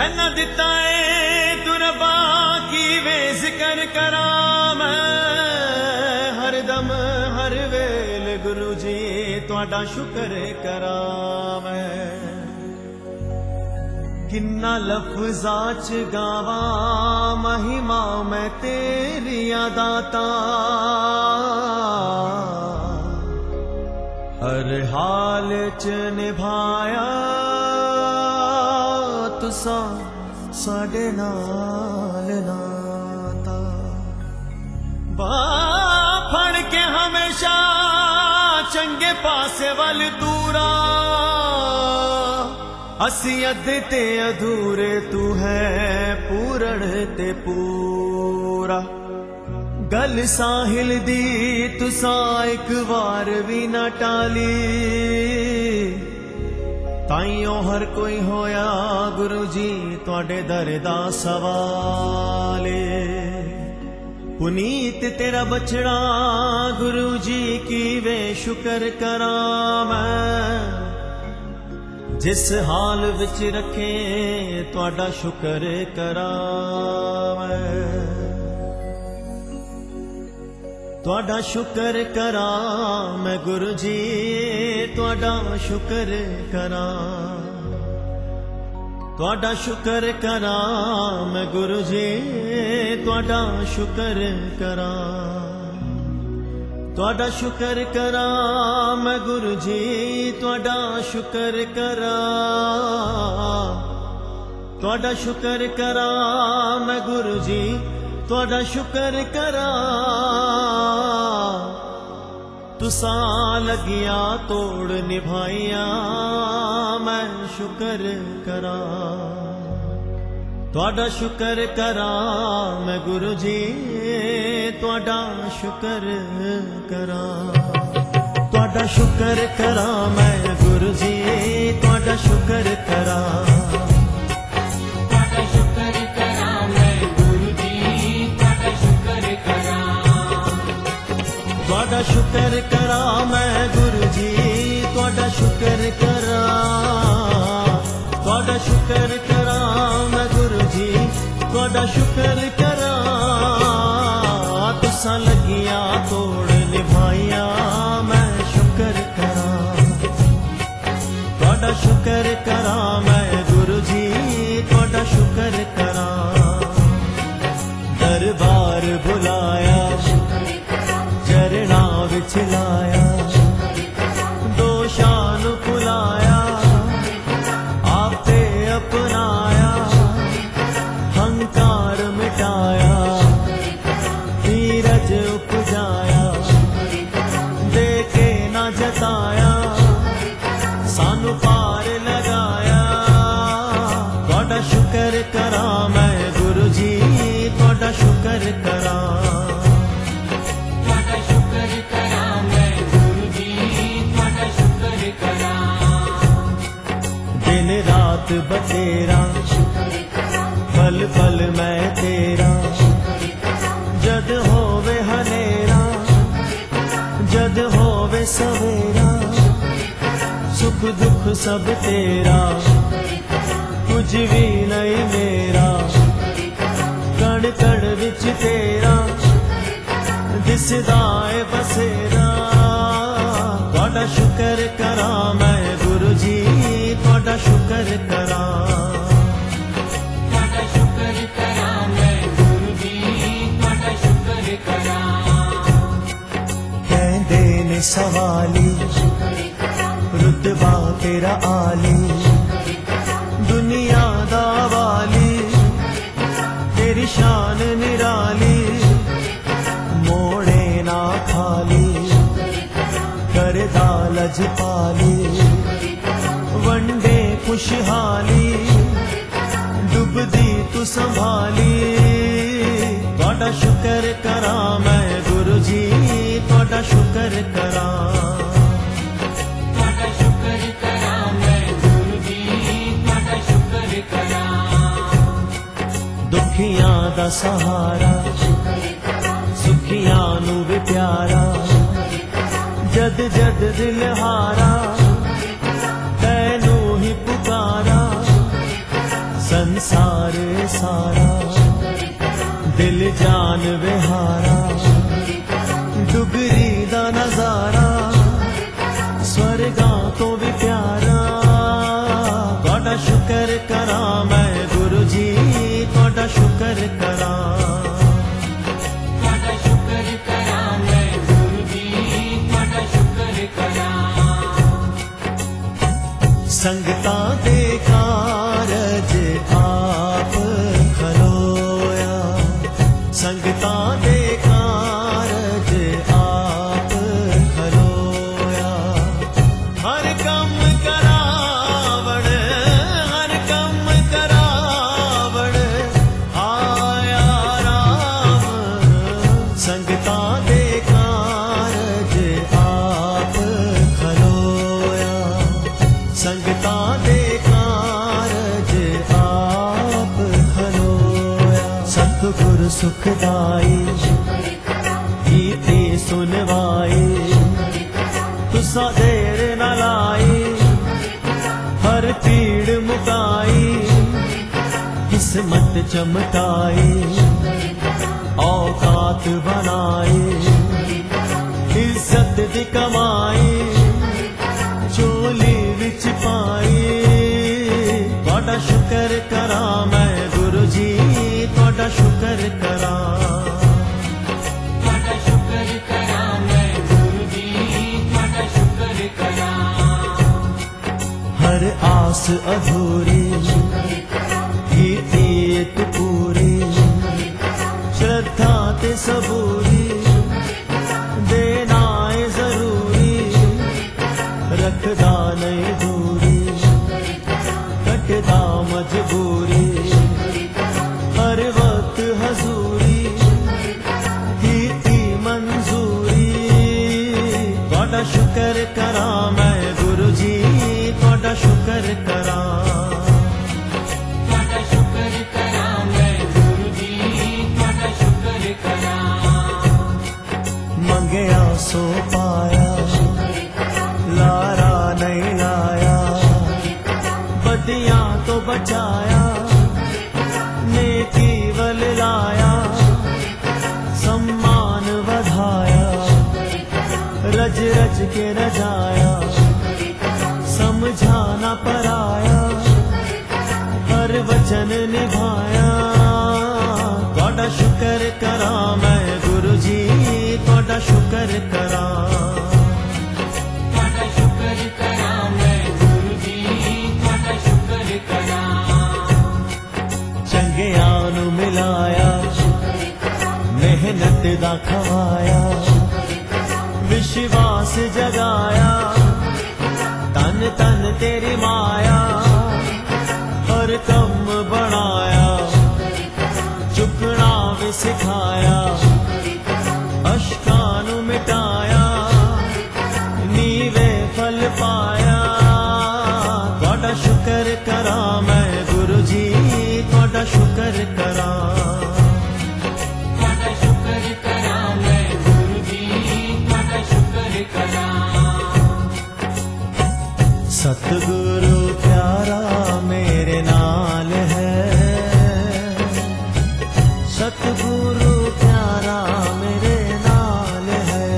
ऐना दिता है तू रबा की वे जिक्र करा मैं हर दम हर वेल गुरु जी तुहाडा शुक्र करा मैं किन्ना लफ्ज़ा च गावा महिमा मैं तेरी दाता हर हाल च निभाया तुसा साडे नाल नाता बा फड़ के हमेशा चंगे पासे वल दूरा असी अद्धे ते अधूरे तू है पूरण ते पूरा गल साहिल दी तुसा एक बार भी न टाली ताइयों हर कोई होया गुरु जी तुहाडे दर दा सवाले पुनीत तेरा बछड़ा गुरु जी की वे शुक्र करा मैं जिस हाल विच रखे तुहाडा शुक्र करा मैं तुहाडा शुक्र करा मैं गुरु जी तुहाडा शुक्र करा तुहाडा शुक्र करा मैं गुरु जी तुहाडा शुक्र करा तुहाडा शुक्र करा मैं गुरु जी तुहाडा शुक्र करा तुहाडा शुक्र करा मैं गुरु जी तुहाडा शुक्र करा तुसा लगिया तोड़ निभाइया मैं शुक्र करा तुहाडा शुक्र करा मैं गुरु जी तुहाडा शुक्र करा तुहाडा शुक्र करा मैं गुरु जी तुहाडा शुक्र करा तुहाडा शुक्र करा मैं गुरु जी तुहाडा शुक्र करा तुहाडा शुक्र करा मैं गुरु जी तुहाडा शुक्र करा तुहाडा शुक्र करा मैं गुरु जी तुहाडा शुक्र करा तुसा लगिया तोड़ निभाइया मैं शुक्र करा तुहाडा शुक्र करा मैं गुरु जी तुहाडा शुक्र करा दरबार बुलाया चरणा विच लाया दोषां नूं भुलाया आपे अपनाया हंकार मिटाया धीरज उपजाया देखे ना जताया सानू पार लगाया तुहाडा शुक्र करा मैं गुरु जी तुहाडा शुक्र करा तुहाडा शुक्र करा मैं गुरु जी तुहाडा शुक्र करा दिन रात बतेरा पल पल मैं तेरा जद होवे हनेरा जद होवे सवेरा सुख दुख सब तेरा कुछ भी नहीं मेरा कण कण विच तेरा दिसदा है बसेरा तुहाडा शुकर करा मैं गुरु जी तुहाडा शुकर करा कहंदे ने सवाली रुतबा तेरा आली दुनिया दा वाली तेरी शान निराली मोड़े ना खाली करदा लजपाली वंडे खुशहाली डुबदी तू संभाली तुहाडा शुकर करा मैं गुरु जी तुहाडा शुकर करा दुखियां दा सहारा सुखियां नू भी प्यारा जद जद दिल हारा तैनू ही पुकारा संसार सारा दिल जान विहारा डुगरी दा नजारा स्वर्गां तो भी प्यारा तुहाडा शुकर करा मैं गुरु जी तुहाडा शुकर करा संगतां दे कारज आप खलोया संगतां दे कारज आप खलोया हर कम करावण हर कम करावण आया राम संगतां दे कारज आप खलोया संगतां दे कारज आप खलोया सतगुर सुखदाई कीती सुनवाई तुसा देर न लाई हर पीड़ मुकाई किस्मत चमकाई औकात बनाई इज्जत दी कमाई चोली विच पाई तुहाडा शुकर करा मैं गुरु जी तुहाडा शुकर करा हर आस अधूरी कीती इक पूरी श्रद्धा ते सबूरी देना है जरूरी रखदा नहीं दूरी कटदा मजबूरी हर वक्त हजूरी कीती मंजूरी तुहाडा शुकर करा मैं गुरु जी तुहाडा शुकर करा मंगया सो पाया लारा नहीं लाया बदियां तो बचाया नेकी वल लाया सम्मान बढ़ाया रज रज के रजाया समझाना पराया हर वचन निभाया तुहाडा शुकर करा मैं गुरु जी तुहाडा शुकर करा चंगियां नू मिलाया मेहनत दा खवाया विश्वास जगाया तन तन तेरी माया हर कम बनाया चुकना भी सिखाया अश्कां नू मिटाया नीवे फल पाया तुहाडा शुकर करा मैं गुरु जी तुहाडा शुकर करा सतगुरु प्यारा मेरे नाल है सतगुरु सतगुरु प्यारा मेरे नाल है,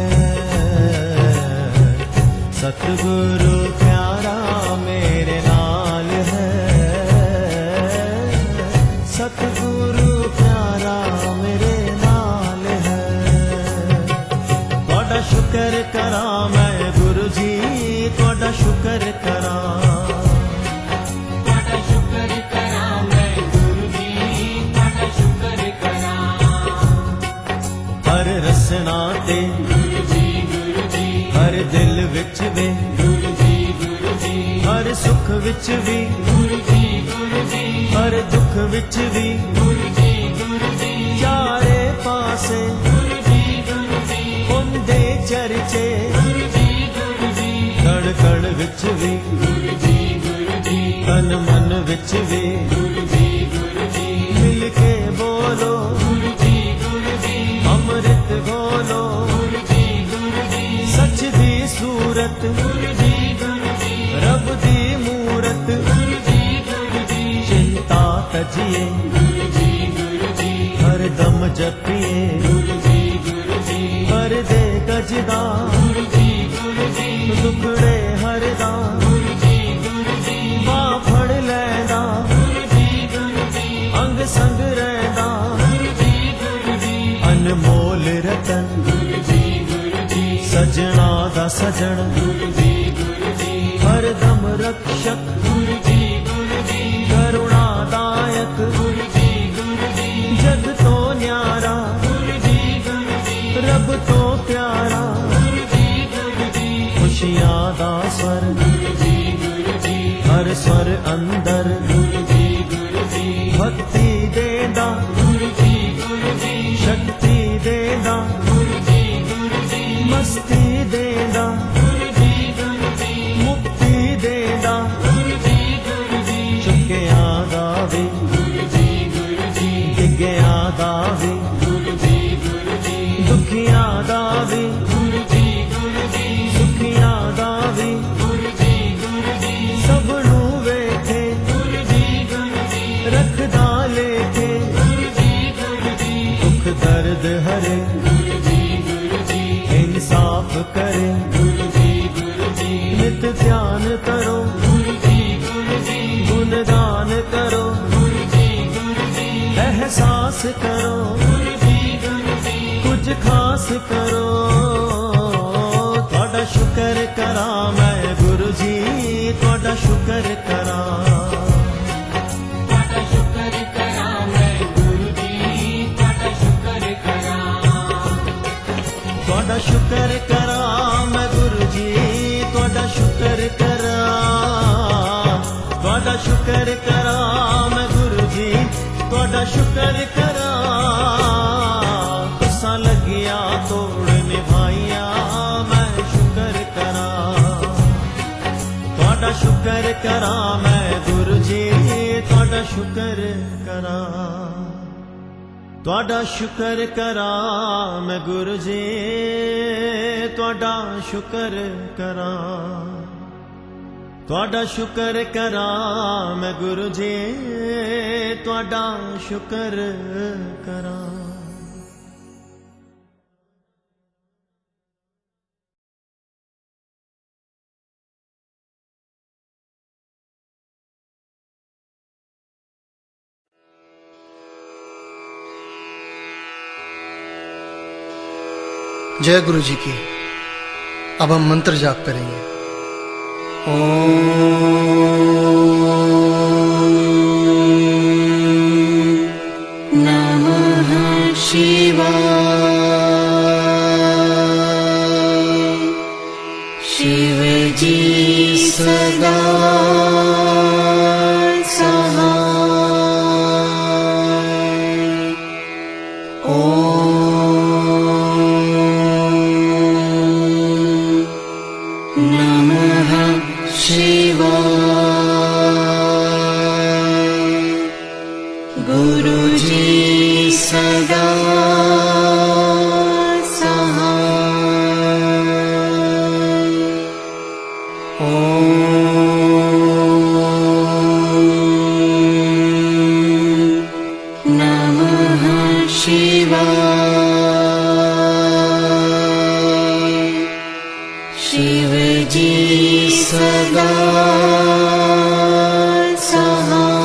सतगुरु प्यारा मेरे नाल है, सतगुरु प्यारा मेरे नाल है। तुहाडा शुक्र करा मैं गुरु जी, तुहाडा शुक्र करा, तुहाडा शुक्र करा मैं गुरु जी, तुहाडा शुक्र करा। हर रसना ते गुरु जी, हर दिल विच वे गुरु जी, हर सुख विच भी गुरु जी, हर दुख विच भी गुरु जी, चारे पासे गुरु जी, उनदे चर्चे गुरु जी, कण कण विच भी गुरु जी, तन मन विच भी गुरु जी, मिल के बोलो गुरु जी, अमृत बोलो गुरु जी, सच दी सूरत गुरु जी, रब दी मूरत गुरु जी, चिंता तजिए गुरु जी, हर दम जपिए गुरु जी, हर दे गजदा गुरु जी, दुखड़े हरदा गुरु जी, मां फड़ लैंदा गुरु जी, अंग संग रहदा गुरु जी, अनमोल रतन गुरु जी, सजना दा सजन गुरु जी, हर दम रक्षक गुरु जी, करुणादायक गुरु जी, जग तो न्यारा गुरु जी, रब तो प्यारा गुरु जी, खुशियां दा स्वर गुरु जी, हर स्वर अंदर गुरु जी, भक्ति देदा गुरु जी, शक्ति देदा गुरु जी, मस्ती देदा गुरु जी, मुक्ति देदा गुरु जी, चुकिया दा वे गुरु जी, डिग्गिया दा वे गुरु जी, दुखिया दा वे गुरु जी, सुखिया दा वे गुरु जी, सबनू वेखे गुरु जी, रखदा लेखे गुरु जी, दुख दर्द हरे गुरु जी, इंसाफ करे गुरु जी, नित ध्यान करो गुरु जी, गुणगान करो गुरु जी, एहसास करो गुरु जी, कुछ खास करो। तुहाडा शुक्र करा मैं गुरु जी, तुहाडा शुक्र करा, तुहाडा शुक्र करा मैं गुरु जी, तुहाडा शुक्र करा, तुहाडा शुक्र करा मैं गुरु जी, तुहाडा शुक्र करा, तुहाडा शुक्र करा मैं गुरु जी, तुहाडा शुक्र करा। तुसां लगिया तोड़ निभाइया मैं शुक्र करा, तुहाडा शुक्र करा मैं गुरु जी, तुहाडा शुक्र करा, तुहाडा शुक्र करा मैं गुरु जी, तुहाडा शुक्र करा, तुहाडा शुक्र करा मैं गुरु जी, तुहाडा शुक्र करा। जय गुरु जी की। अब हम मंत्र जाप करेंगे। नमः शिवाय। शिव जी सदा सहाय। शिव जी सदा सहाय।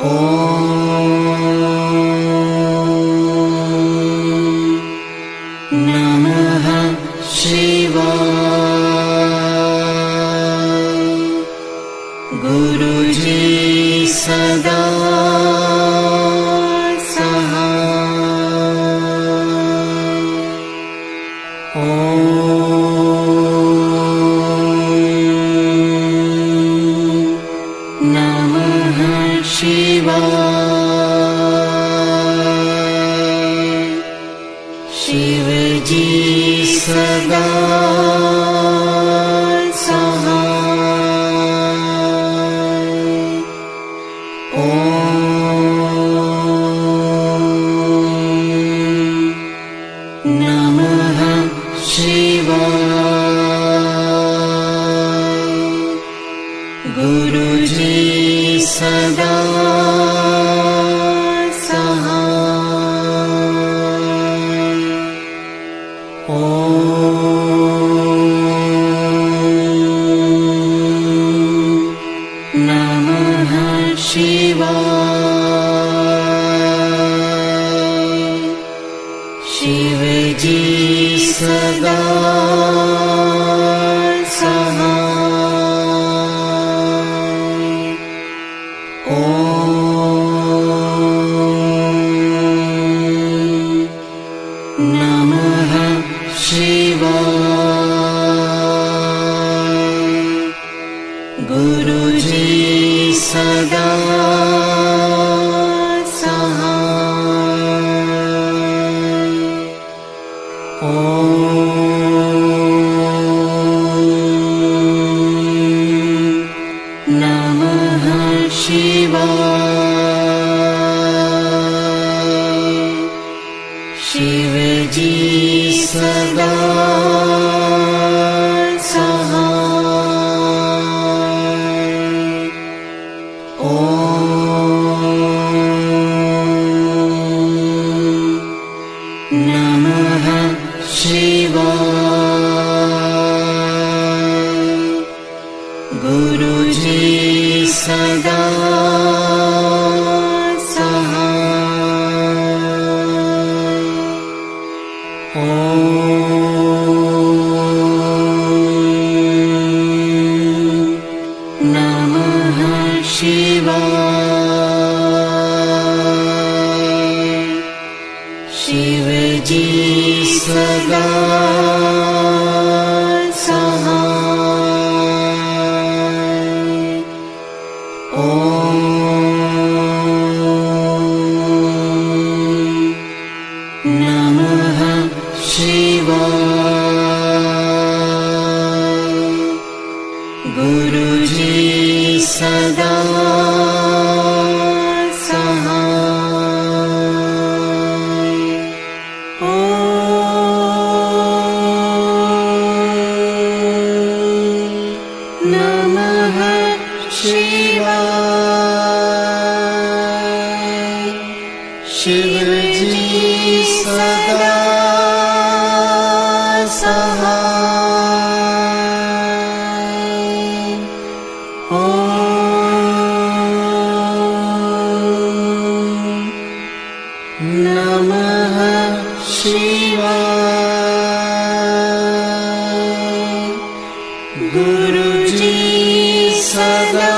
ओम नमः शिवाय। गुरुजी सदा शिव जी सदा सहाय। ओम नमः शिवाय। गुरुजी सदा शिव जी सदा सहाय। ओम नमः शिवाय। गुरुजी सदा शिव जी सदा सहाय। ओम नमः शिवाय। गुरुजी सदा शिव जी सदा सहाय। ओम नमः शिवाय। गुरुजी सदा शिव जी सदा सहाय। ओम नमः शिवाय। गुरुजी सदा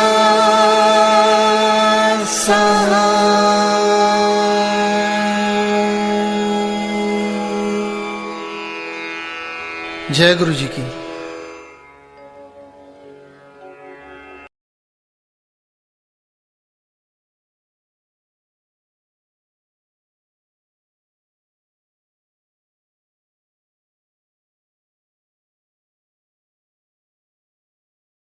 जय गुरु जी की।